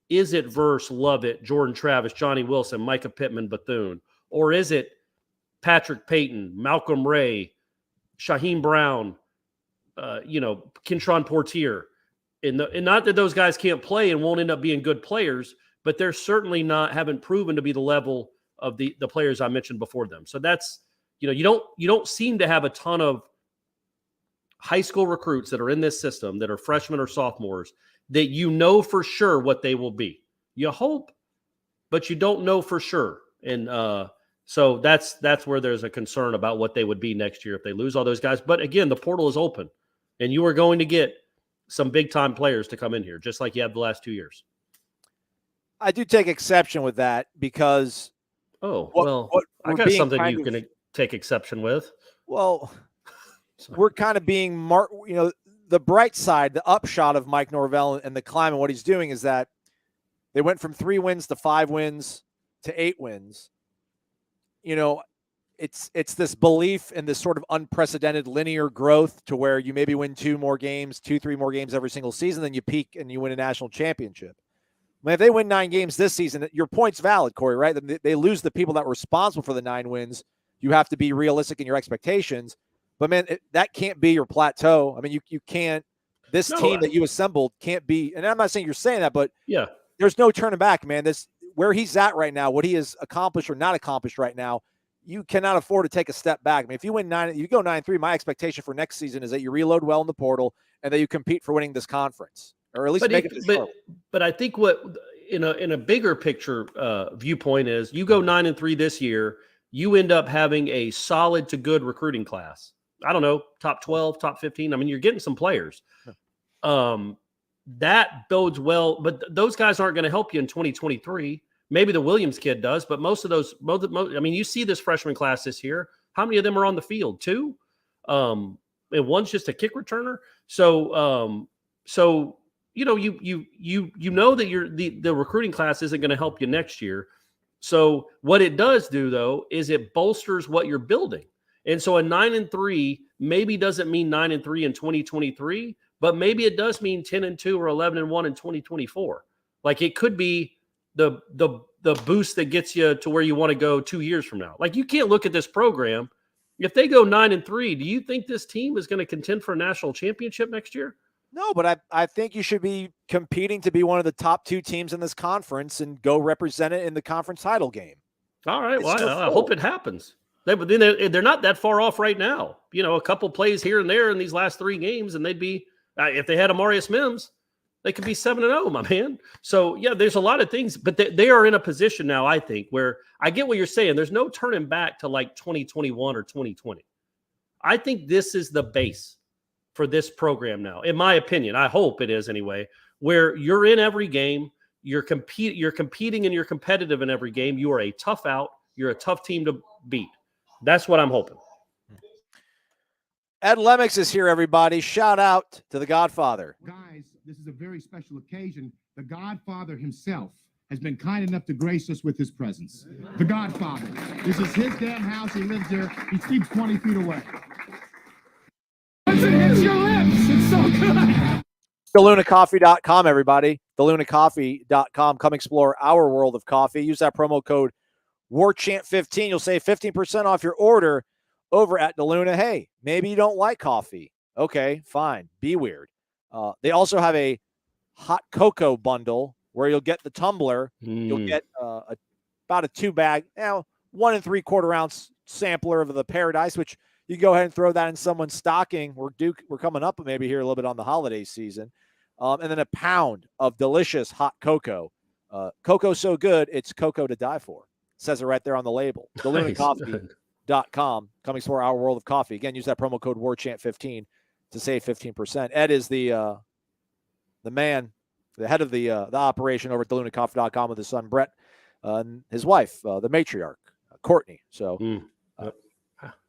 Is it Verse, Lovett, Jordan Travis, Johnny Wilson, Micah Pittman, Bethune? Or is it Patrick Payton, Malcolm Ray, Shaheem Brown, Kentron Portier? And not that those guys can't play and won't end up being good players, but they're certainly haven't proven to be the level of the players I mentioned before them. So that's, you don't seem to have a ton of high school recruits that are in this system that are freshmen or sophomores that for sure what they will be. You hope, but you don't know for sure. And so that's where there's a concern about what they would be next year if they lose all those guys. But again, the portal is open, and you are going to get some big-time players to come in here, just like you have the last 2 years. I do take exception with that because I got something you can take exception with. Well, we're kind of being the bright side, the upshot of Mike Norvell and the climb and what he's doing is that they went from 3 wins to 5 wins to 8 wins. It's this belief in this sort of unprecedented linear growth to where you maybe win 3 more games every single season, then you peak and you win a national championship. I mean, if they win 9 games this season, your point's valid, Corey, right? They lose the people that were responsible for the 9 wins. You have to be realistic in your expectations. But, man, that can't be your plateau. I mean, you can't – this team that you assembled can't be – and I'm not saying you're saying that, but yeah, there's no turning back, man. Where he's at right now, what he has accomplished or not accomplished right now, you cannot afford to take a step back. I mean, if you go 9-3, my expectation for next season is that you reload well in the portal and that you compete for winning this conference. Or at least make it but I think what in a bigger picture viewpoint is you go 9-3 this year, you end up having a solid to good recruiting class. I don't know, top 12, top 15. I mean, you're getting some players. That bodes well, but those guys aren't going to help you in 2023. Maybe the Williams kid does, but most of those, I mean, you see this freshman class this year. How many of them are on the field? 2, and one's just a kick returner. So you know that the recruiting class isn't going to help you next year. So what it does do, though, is it bolsters what you're building. And so a 9-3 maybe doesn't mean 9-3 in 2023, but maybe it does mean 10-2 or 11-1 in 2024. Like it could be the boost that gets you to where you want to go 2 years from now. Like you can't look at this program. If they go 9-3, do you think this team is going to contend for a national championship next year? No, but I think you should be competing to be one of the top 2 teams in this conference and go represent it in the conference title game. All right. Well, I hope it happens. They're not that far off right now. A couple plays here and there in these last 3 games, and they'd be if they had Amarius Mims, they could be 7-0, my man. So, yeah, there's a lot of things, but they are in a position now, I think, where I get what you're saying. There's no turning back to like 2021 or 2020. I think this is the base for this program now, in my opinion. I hope it is anyway, where you're in every game, you're competing and you're competitive in every game. You are a tough out. You're a tough team to beat. That's what I'm hoping. Ed Lemix is here, everybody. Shout out to the Godfather. Guys, this is a very special occasion. The Godfather himself has been kind enough to grace us with his presence. The Godfather. This is his damn house. He lives there. He sleeps 20 feet away. Once it hits your lips, it's so good. DeLunaCoffee.com, everybody. DeLunaCoffee.com. Come explore our world of coffee. Use that promo code WARCHANT15. You'll save 15% off your order over at DeLuna. Hey, maybe you don't like coffee. Okay, fine. Be weird. They also have a hot cocoa bundle where you'll get the tumbler. You'll get about a 2-bag, 1 3/4 ounce sampler of the Paradise, which you go ahead and throw that in someone's stocking. We're coming up maybe here a little bit on the holiday season. And then a pound of delicious hot cocoa. Cocoa so good, it's cocoa to die for. It says it right there on the label. DeLunaCoffee.com. Come explore our world of coffee. Again, use that promo code WARCHANT15 to save 15%. Ed is the man, the head of the operation over at DeLunaCoffee.com with his son Brett and his wife, the matriarch, Courtney. So,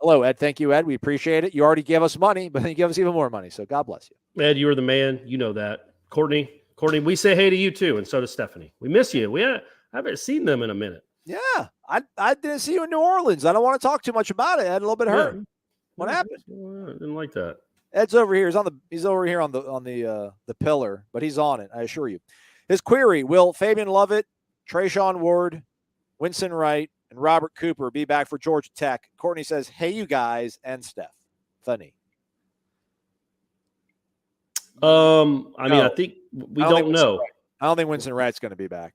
hello, Ed. Thank you, Ed. We appreciate it. You already gave us money, but then you gave us even more money. So God bless you. Ed, you are the man. You know that. Courtney, we say hey to you too, and so does Stephanie. We miss you. I haven't seen them in a minute. Yeah, I didn't see you in New Orleans. I don't want to talk too much about it. Ed, a little bit hurt. Yeah. What happened? I didn't like that. Ed's over here. He's over here on the pillar, but he's on it. I assure you. His query: will Fabian Lovett, Trayshawn Ward, Winston Wright, and Robert Cooper be back for Georgia Tech? Courtney says, "Hey, you guys," and Steph. Funny. I think we don't know. I don't think Winston Wright's going to be back.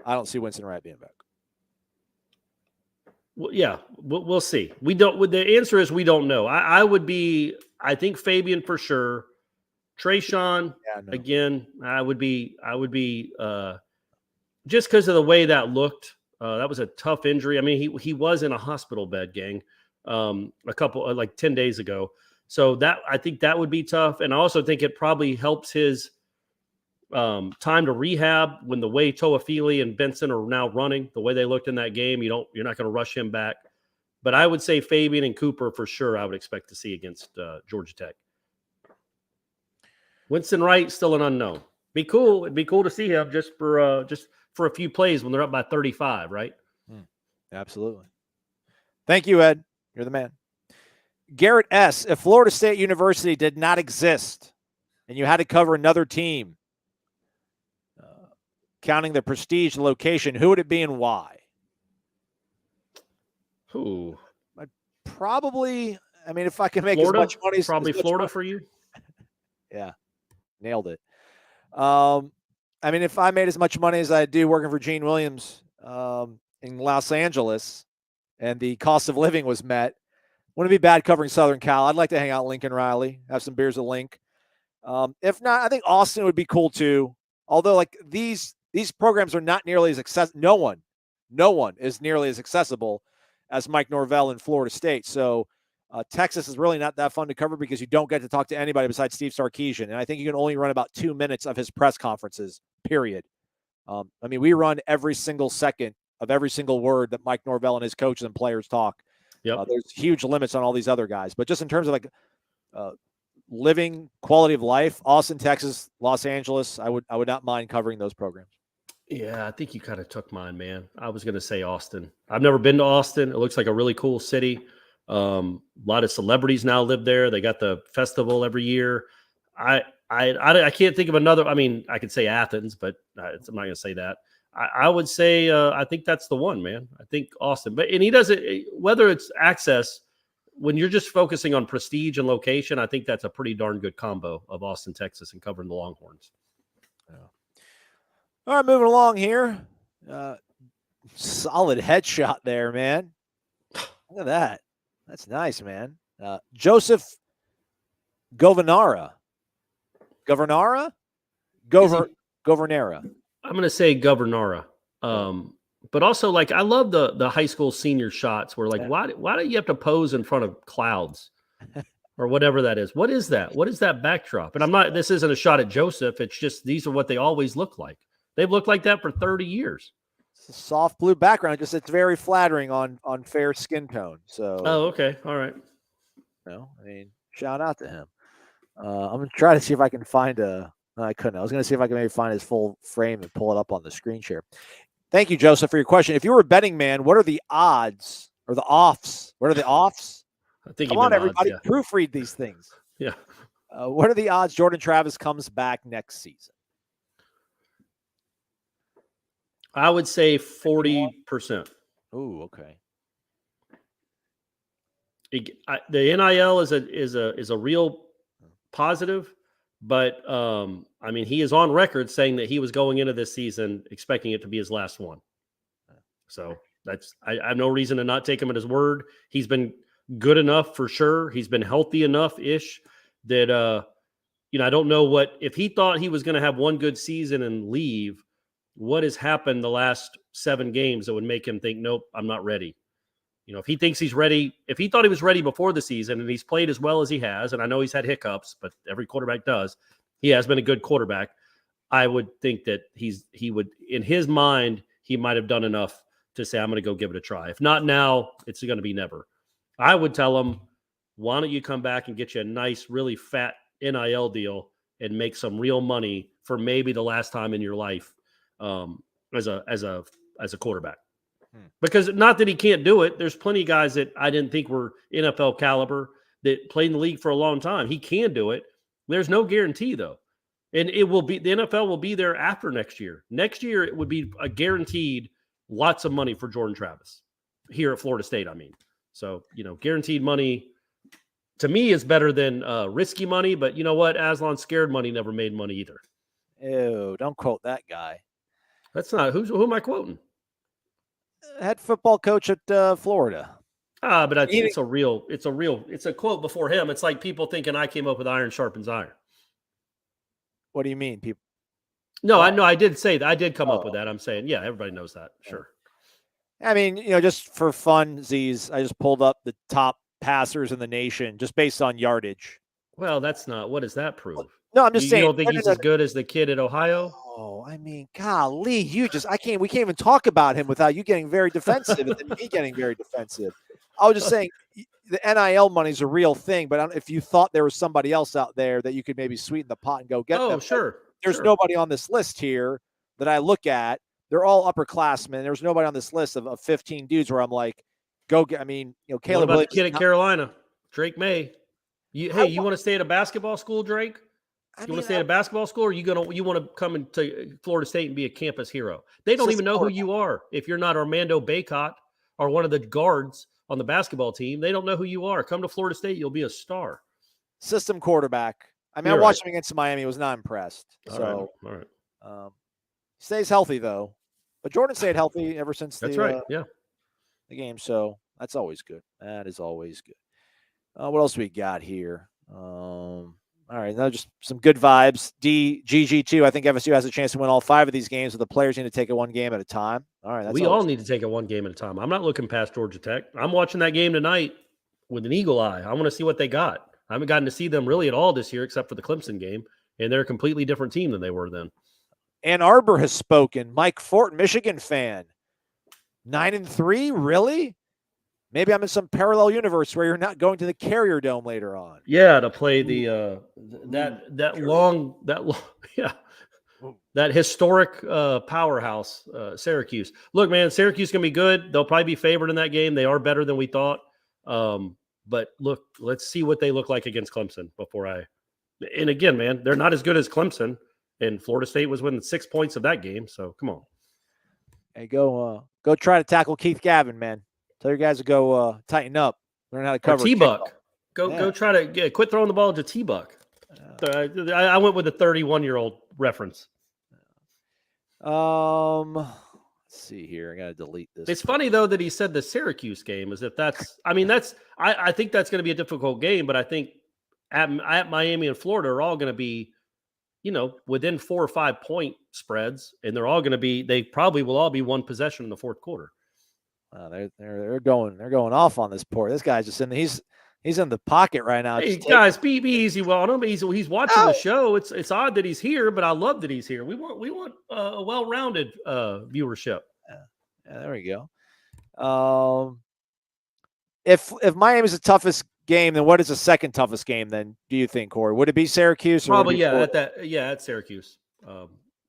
I don't see Winston Wright being back. Well, yeah, we'll see. We don't. The answer is we don't know. I think Fabian for sure. Trayshawn again. I would be just because of the way that looked. That was a tough injury. I mean, he was in a hospital bed, gang, a couple like 10 days ago. So that I think that would be tough, and I also think it probably helps his time to rehab when the way Toafili and Benson are now running, the way they looked in that game. You're not going to rush him back. But I would say Fabian and Cooper for sure. I would expect to see against Georgia Tech. Winston Wright still an unknown. Be cool. It'd be cool to see him just for a few plays when they're up by 35, right? Absolutely. Thank you, Ed. You're the man. Garrett S. If Florida State University did not exist and you had to cover another team, counting the prestige and location, who would it be and why? Who? Probably, if I can make Florida, as much money. Probably Florida for you? Yeah, nailed it. If I made as much money as I do working for Gene Williams in Los Angeles and the cost of living was met, wouldn't it be bad covering Southern Cal? I'd like to hang out in Lincoln Riley, have some beers at Link. If not, I think Austin would be cool too. Although, like these programs are not nearly as accessible. No one is nearly as accessible as Mike Norvell in Florida State. So Texas is really not that fun to cover because you don't get to talk to anybody besides Steve Sarkisian. And I think you can only run about 2 minutes of his press conferences, period. We run every single second of every single word that Mike Norvell and his coaches and players talk. Yep. There's huge limits on all these other guys. But just in terms of living quality of life, Austin, Texas, Los Angeles, I would not mind covering those programs. Yeah, I think you kind of took mine, man. I was going to say Austin. I've never been to Austin. It looks like a really cool city. A lot of celebrities now live there. They got the festival every year. I can't think of another. I could say Athens, but I'm not going to say that. I would say I think that's the one, man. I think Austin. And he does it, whether it's access, when you're just focusing on prestige and location, I think that's a pretty darn good combo of Austin, Texas, and covering the Longhorns. Yeah. All right, moving along here. Solid headshot there, man. Look at that. That's nice, man. Joseph Governara. Governara? Governara. I'm going to say Governara. But also, I love the high school senior shots where, why do you have to pose in front of clouds? or whatever that is. What is that? What is that backdrop? And this isn't a shot at Joseph. It's just these are what they always look like. They've looked like that for 30 years. It's a soft blue background. Just it's very flattering on fair skin tone. So. Oh, okay. All right. I mean, shout out to him. I'm gonna try to see if I can find I couldn't. I was gonna see if I can maybe find his full frame and pull it up on the screen share. Thank you, Joseph, for your question. If you were a betting man, what are the odds or the offs? What are the offs? I think Come on, everybody, proofread these things. Yeah. What are the odds Jordan Travis comes back next season? I would say 40%. Ooh, okay. The NIL is a real positive, but I mean, he is on record saying that he was going into this season expecting it to be his last one. So I have no reason to not take him at his word. He's been good enough for sure. He's been healthy enough-ish that I don't know if he thought he was going to have one good season and leave. What has happened the last 7 games that would make him think, nope, I'm not ready? If he thinks he's ready, if he thought he was ready before the season and he's played as well as he has, and I know he's had hiccups, but every quarterback does, he has been a good quarterback. I would think that he would, in his mind, he might have done enough to say, I'm going to go give it a try. If not now, it's going to be never. I would tell him, why don't you come back and get you a nice, really fat NIL deal and make some real money for maybe the last time in your life as a quarterback. Because not that he can't do it. There's plenty of guys that I didn't think were NFL caliber that played in the league for a long time. He can do it. There's no guarantee, though. And the NFL will be there after next year. Next year, it would be a guaranteed lots of money for Jordan Travis here at Florida State, I mean. So, guaranteed money to me is better than risky money. But you know what? Aslan, scared money never made money either. Ew, don't quote that guy. That's not who am I quoting? Head football coach at Florida. But it's a quote before him. It's like people thinking I came up with iron sharpens iron. What do you mean, people? No, I know I did say that. I did come up with that. I'm saying, yeah, everybody knows that. Sure. I mean, just for funsies, I just pulled up the top passers in the nation just based on yardage. Well, that's not. What does that prove? No, I'm just saying. You don't think he's as good as the kid at Ohio? Oh, I mean, golly, we can't even talk about him without you getting very defensive and then me getting very defensive. I was just saying the NIL money is a real thing, but if you thought there was somebody else out there that you could maybe sweeten the pot and go get them. Sure. There's nobody on this list here that I look at. They're all upperclassmen. There's nobody on this list of 15 dudes where I'm like, go get. I mean, Caleb. What about the kid at Carolina, Drake May? You want to stay at a basketball school, Drake? You want to stay at a basketball school, or you want to come into Florida State and be a campus hero? They don't even know who you are. If you're not Armando Bacot or one of the guards on the basketball team, they don't know who you are. Come to Florida State, you'll be a star. System quarterback. I mean, I watched him against Miami. Was not impressed. All right. Stays healthy though, but Jordan stayed healthy ever since the game. So that's always good. That is always good. What else we got here? All right, now just some good vibes. DGG2. I think FSU has a chance to win all 5 of these games, but the players need to take it one game at a time. All right, we all need to take it one game at a time. I'm not looking past Georgia Tech. I'm watching that game tonight with an eagle eye. I want to see what they got. I haven't gotten to see them really at all this year, except for the Clemson game, and they're a completely different team than they were then. Ann Arbor has spoken. Mike Fort, Michigan fan. 9-3, really? Maybe I'm in some parallel universe where you're not going to the Carrier Dome later on. Yeah, to play the that historic powerhouse, Syracuse. Look, man, Syracuse can be good. They'll probably be favored in that game. They are better than we thought. But look, let's see what they look like against Clemson and again, man, they're not as good as Clemson, and Florida State was within 6 points of that game. So come on. Hey, go try to tackle Keith Gavin, man. Tell your guys to go tighten up, learn how to cover. T-Buck. Go try to quit throwing the ball to T-Buck. I went with a 31-year-old reference. Let's see here. I got to delete this. It's funny, though, that he said the Syracuse game as if that's – I mean, I think that's going to be a difficult game, but I think at Miami and Florida are all going to be, within 4 or 5 point spreads, and they're all going to be – they probably will all be one possession in the fourth quarter. They're going off on this port. This guy's just in. He's He's in the pocket right now. Hey, guys, be easy on him. He's watching the show. It's odd that he's here, but I love that he's here. We want a well-rounded viewership. Yeah, there we go. If Miami's the toughest game, then what is the second toughest game? Then do you think, Corey? Would it be Syracuse? Or Probably, at Syracuse.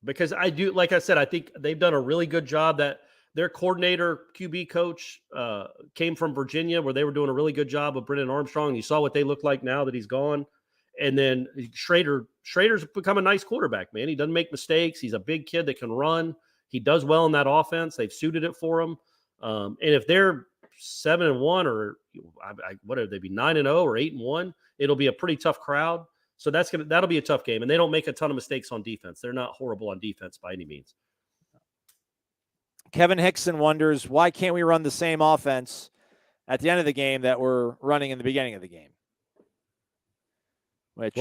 Because I do, like I said, I think they've done a really good job. That their coordinator, QB coach, came from Virginia, where they were doing a really good job with Brennan Armstrong. You saw what they look like now that he's gone. And then Schrader's become a nice quarterback, man. He doesn't make mistakes. He's a big kid that can run. He does well in that offense. They've suited it for him. And if they're 7-1, or what would they be, 9-0 or 8-1, it'll be a pretty tough crowd. So that'll be a tough game. And they don't make a ton of mistakes on defense. They're not horrible on defense by any means. Kevin Hickson wonders, why can't we run the same offense at the end of the game that we're running in the beginning of the game? What?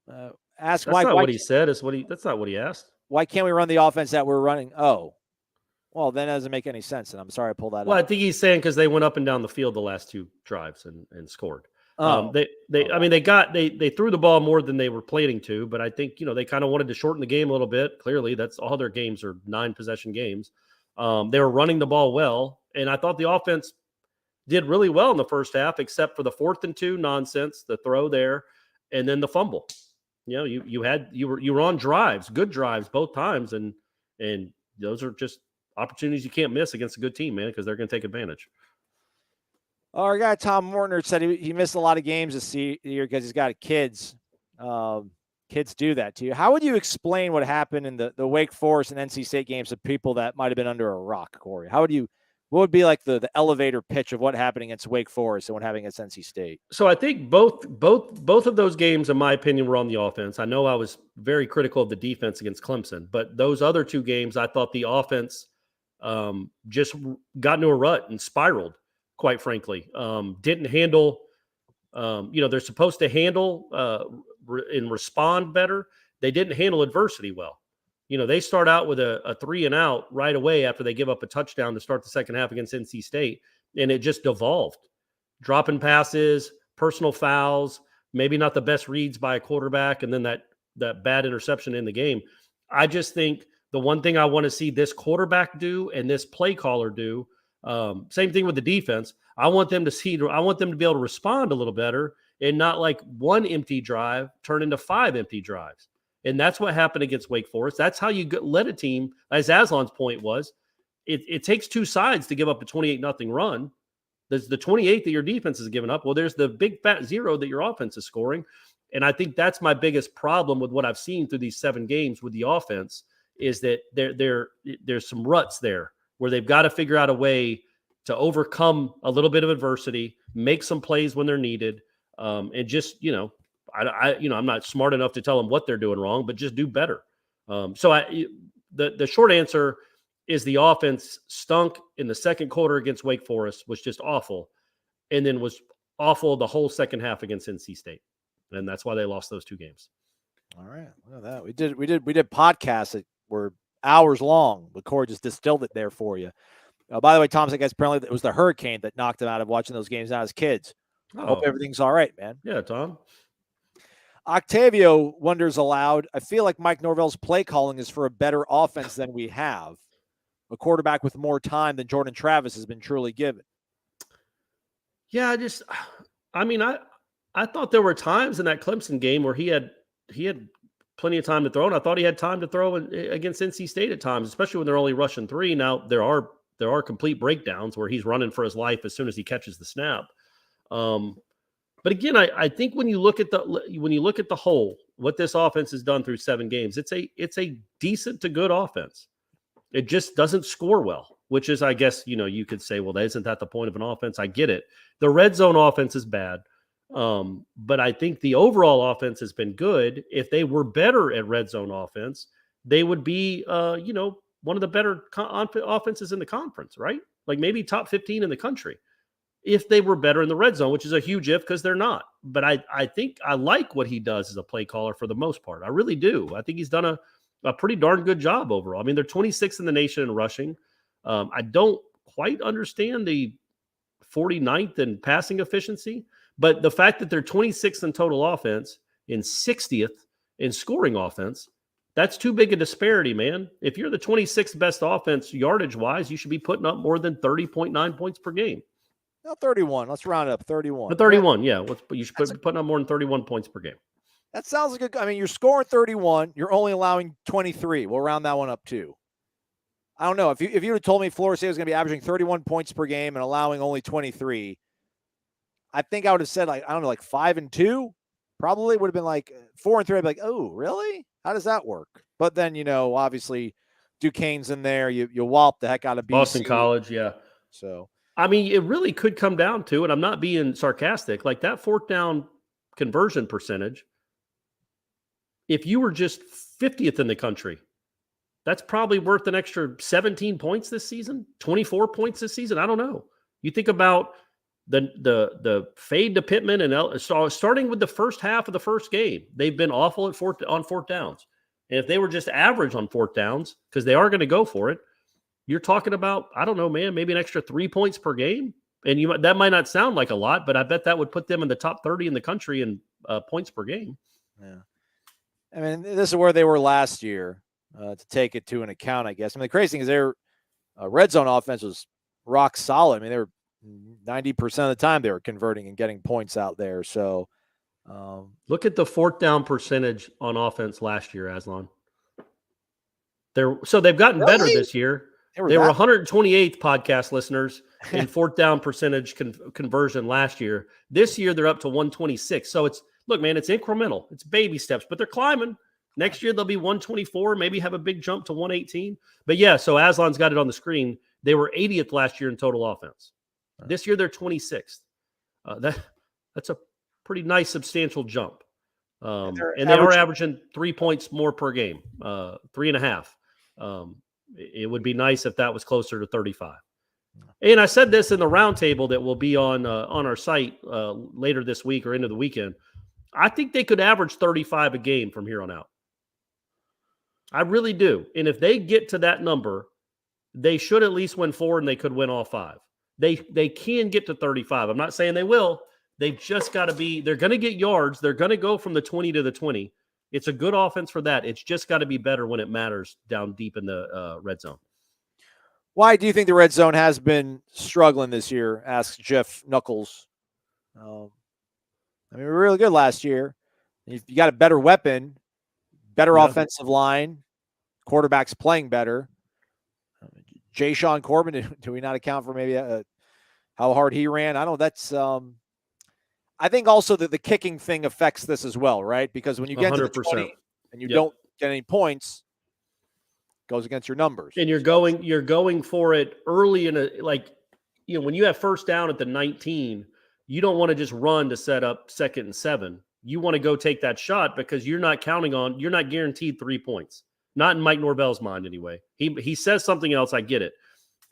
Ask that's why. Not what he said. That's not what he asked. Why can't we run the offense that we're running? Oh, well, then that doesn't make any sense. And I'm sorry I pulled that Well, up. I think he's saying because they went up and down the field the last two drives and scored. Oh. They threw the ball more than they were planning to, but I think, they kind of wanted to shorten the game a little bit. Clearly, that's all their games are 9-possession games. They were running the ball well, and I thought the offense did really well in the first half, except for the 4th and 2 nonsense, the throw there, and then the fumble. You were on drives, good drives both times, and those are just opportunities you can't miss against a good team, man, because they're going to take advantage. Our guy Tom Mortner said he missed a lot of games this year because he's got kids. Kids do that to you. How would you explain what happened in the Wake Forest and NC State games to people that might have been under a rock, Corey? What would be like the elevator pitch of what happened against Wake Forest and what happened against NC State? So I think both of those games, in my opinion, were on the offense. I know I was very critical of the defense against Clemson, but those other two games, I thought the offense just got into a rut and spiraled, quite frankly. Didn't handle, they're supposed to handle and respond better. They didn't handle adversity well. They start out with a 3-and-out right away after they give up a touchdown to start the second half against NC State, and it just devolved. Dropping passes, personal fouls, maybe not the best reads by a quarterback, and then that bad interception in the game. I just think the one thing I want to see this quarterback do and this play caller do, same thing with the defense. I want them to be able to respond a little better and not like one empty drive turn into 5 empty drives. And that's what happened against Wake Forest. That's how you let a team, as Aslan's point was, it takes two sides to give up a 28-0 run. There's the 28 that your defense has given up. Well, there's the big fat 0 that your offense is scoring. And I think that's my biggest problem with what I've seen through these 7 games with the offense is that there's some ruts there where they've got to figure out a way to overcome a little bit of adversity, make some plays when they're needed, and just, I'm not smart enough to tell them what they're doing wrong, but just do better. The short answer is the offense stunk in the second quarter against Wake Forest, was just awful, and then was awful the whole second half against NC State, and that's why they lost those 2 games. All right, look at that. We did podcasts that were hours long, but Corey just distilled it there for you. By the way, Tom, I guess apparently it was the hurricane that knocked him out of watching those games now as kids. I hope everything's all right, man. Yeah, Tom. Octavio wonders aloud, I feel like Mike Norvell's play calling is for a better offense than we have. A quarterback with more time than Jordan Travis has been truly given. Yeah, I thought there were times in that Clemson game where he had plenty of time to throw, and I thought he had time to throw against NC State at times, especially when they're only rushing 3. Now there are complete breakdowns where he's running for his life as soon as he catches the snap. But again, I think when you look at the whole, what this offense has done through 7 games, it's a decent to good offense. It just doesn't score well, which is, I guess, you could say, well, isn't that the point of an offense? I get it. The red zone offense is bad. But I think the overall offense has been good. If they were better at red zone offense, they would be, one of the better offenses in the conference, right? Like maybe top 15 in the country. If they were better in the red zone, which is a huge if because they're not. But I think I like what he does as a play caller for the most part. I really do. I think he's done a pretty darn good job overall. I mean, they're 26th in the nation in rushing. I don't quite understand the 49th in passing efficiency, But the fact that they're 26th in total offense and 60th in scoring offense, that's too big a disparity, man. If you're the 26th best offense yardage-wise, you should be putting up more than 30.9 points per game. No, 31. Let's round it up. 31. But 31, yeah. You should be putting up more than 31 points per game. That sounds like I mean, you're scoring 31. You're only allowing 23. We'll round that one up too. I don't know. If you would have told me Florida State was going to be averaging 31 points per game and allowing only 23, I think I would have said, like, I don't know, like 5-2. Probably would have been like 4-3. I'd be like, oh, really? How does that work? But then, obviously Duquesne's in there. You wallop the heck out of BC. Boston College, yeah. So, I mean, it really could come down to, and I'm not being sarcastic, like that fourth down conversion percentage, if you were just 50th in the country, that's probably worth an extra 17 points this season, 24 points this season. I don't know. You think about the fade to Pittman and starting with the first half of the first game, they've been awful on fourth downs. And if they were just average on fourth downs, because they are going to go for it, you're talking about, I don't know, man, maybe an extra 3 points per game. And that might not sound like a lot, but I bet that would put them in the top 30 in the country in points per game. Yeah. I mean, this is where they were last year, to take it to an account, I guess. I mean, the crazy thing is their red zone offense was rock solid. I mean, they were 90% of the time they were converting and getting points out there. So look at the fourth down percentage on offense last year, Aslan. So they've gotten better this year. They were 128th podcast listeners in fourth down percentage conversion last year. This year, they're up to 126. So look, man, it's incremental. It's baby steps, but they're climbing. Next year, they'll be 124, maybe have a big jump to 118. But yeah, so Aslan's got it on the screen. They were 80th last year in total offense. This year, they're 26th. That's a pretty nice, substantial jump. And they are averaging 3 points more per game, 3.5. It would be nice if that was closer to 35. And I said this in the roundtable that will be on our site later this week or into the weekend. I think they could average 35 a game from here on out. I really do. And if they get to that number, they should at least win 4 and they could win all 5. They can get to 35. I'm not saying they will. They've just got to be – they're going to get yards. They're going to go from the 20 to the 20. It's a good offense for that. It's just got to be better when it matters down deep in the red zone. Why do you think the red zone has been struggling this year? Asks Jeff Knuckles. I mean, we were really good last year. You got a better weapon, better offensive line, quarterbacks playing better. Jay Sean Corbin, do we not account for maybe how hard he ran? I don't know. That's I think also that the kicking thing affects this as well, right? Because when you get 100%. To the 20 and you don't get any points, it goes against your numbers. And you're going for it early in when you have first down at the 19, you don't want to just run to set up 2nd and 7. You want to go take that shot because you're not guaranteed 3 points. Not in Mike Norvell's mind anyway. He says something else. I get it.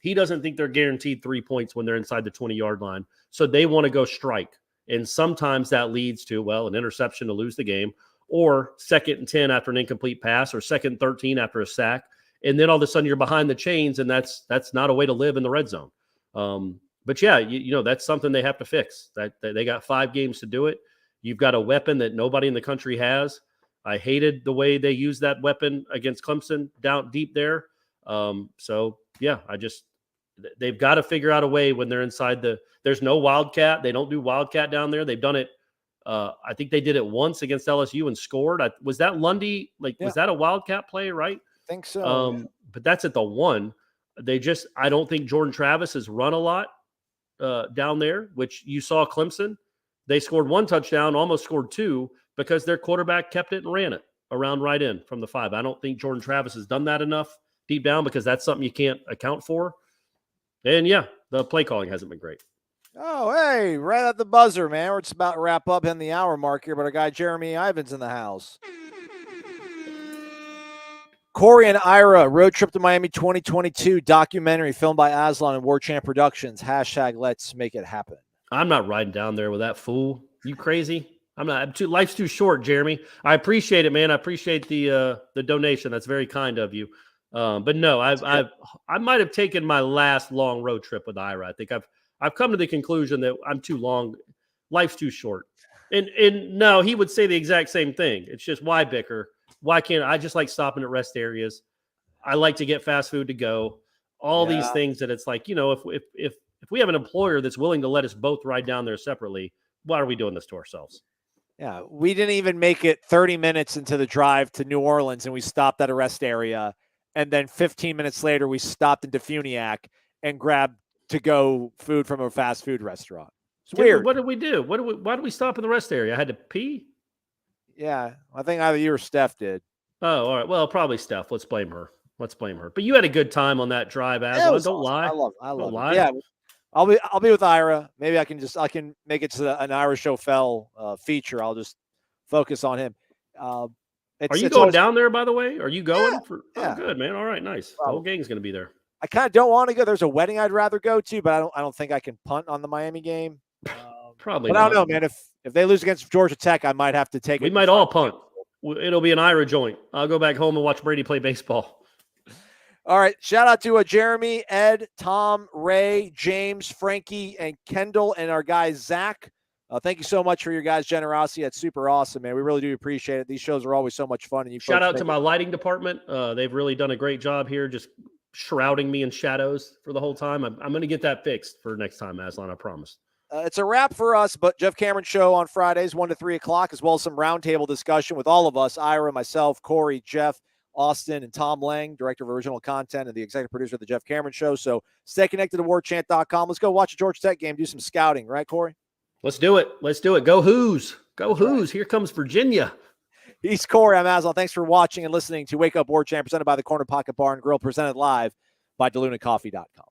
He doesn't think they're guaranteed 3 points when they're inside the 20-yard line. So they want to go strike. And sometimes that leads to, an interception to lose the game, or 2nd and 10 after an incomplete pass, or 2nd and 13 after a sack. And then all of a sudden you're behind the chains, and that's not a way to live in the red zone. But yeah, that's something they have to fix. That they got 5 games to do it. You've got a weapon that nobody in the country has. I hated the way they used that weapon against Clemson down deep there. So yeah, they've got to figure out a way when they're inside there's no Wildcat. They don't do Wildcat down there. They've done it. I think they did it once against LSU and scored. Was that Lundy? Was that a Wildcat play? Right. I think so. But that's at the 1. I don't think Jordan Travis has run a lot down there, which you saw Clemson. They scored 1 touchdown, almost scored 2 because their quarterback kept it and ran it around right in from the 5. I don't think Jordan Travis has done that enough deep down because that's something you can't account for. And yeah, the play calling hasn't been great. Oh, hey, right at the buzzer, man. We're just about to wrap up in the hour mark here, but our guy Jeremy Ivan's in the house. Corey and Ira, Road Trip to Miami 2022 documentary filmed by Aslan and Warchant Productions. # let's make it happen. I'm not riding down there with that fool. You crazy? Life's too short, Jeremy. I appreciate it, man. I appreciate the donation. That's very kind of you. But no, I might have taken my last long road trip with Ira. I think I've come to the conclusion that I'm too long. Life's too short. And no, he would say the exact same thing. It's just, why bicker? Why can't I just like stopping at rest areas? I like to get fast food to go. All these things that it's like, if we have an employer that's willing to let us both ride down there separately, why are we doing this to ourselves? Yeah, we didn't even make it 30 minutes into the drive to New Orleans, and we stopped at a rest area. And then 15 minutes later, we stopped in Defuniak and grabbed to-go food from a fast food restaurant. It's weird. What did we do? Why did we stop in the rest area? I had to pee? Yeah, I think either you or Steph did. Oh, all right. Well, probably Steph. Let's blame her. But you had a good time on that drive, Aslan. Don't lie. I love lie. it. Yeah, I'll be with Ira. Maybe I can make it to an Ira Schofel feature. I'll just focus on him. Are you going down there, by the way? Are you going? Yeah. Oh, good, man. All right, nice. The whole gang's going to be there. I kind of don't want to go. There's a wedding I'd rather go to, but I don't think I can punt on the Miami game. Probably. But I don't know, man. If they lose against Georgia Tech, I might have to take it. We might all punt. It'll be an Ira joint. I'll go back home and watch Brady play baseball. All right. Shout out to Jeremy, Ed, Tom, Ray, James, Frankie, and Kendall, and our guy, Zach. Thank you so much for your guys' generosity. That's super awesome, man. We really do appreciate it. These shows are always so much fun. And Shout out to my lighting department. They've really done a great job here, just shrouding me in shadows for the whole time. I'm going to get that fixed for next time, Aslan, I promise. It's a wrap for us, but Jeff Cameron Show on Fridays, 1 to 3 o'clock, as well as some roundtable discussion with all of us, Ira, myself, Corey, Jeff, Austin, and Tom Lang, director of original content and the executive producer of the Jeff Cameron Show. So stay connected to warchant.com. Let's go watch a Georgia Tech game, do some scouting, right, Corey? Let's do it. Go Hoos. Go Hoos. Right. Here comes Virginia. He's Corey. I'm Aslan. Thanks for watching and listening to Wake Up Warchant, presented by the Corner Pocket Bar and Grill, presented live by DeLunaCoffee.com.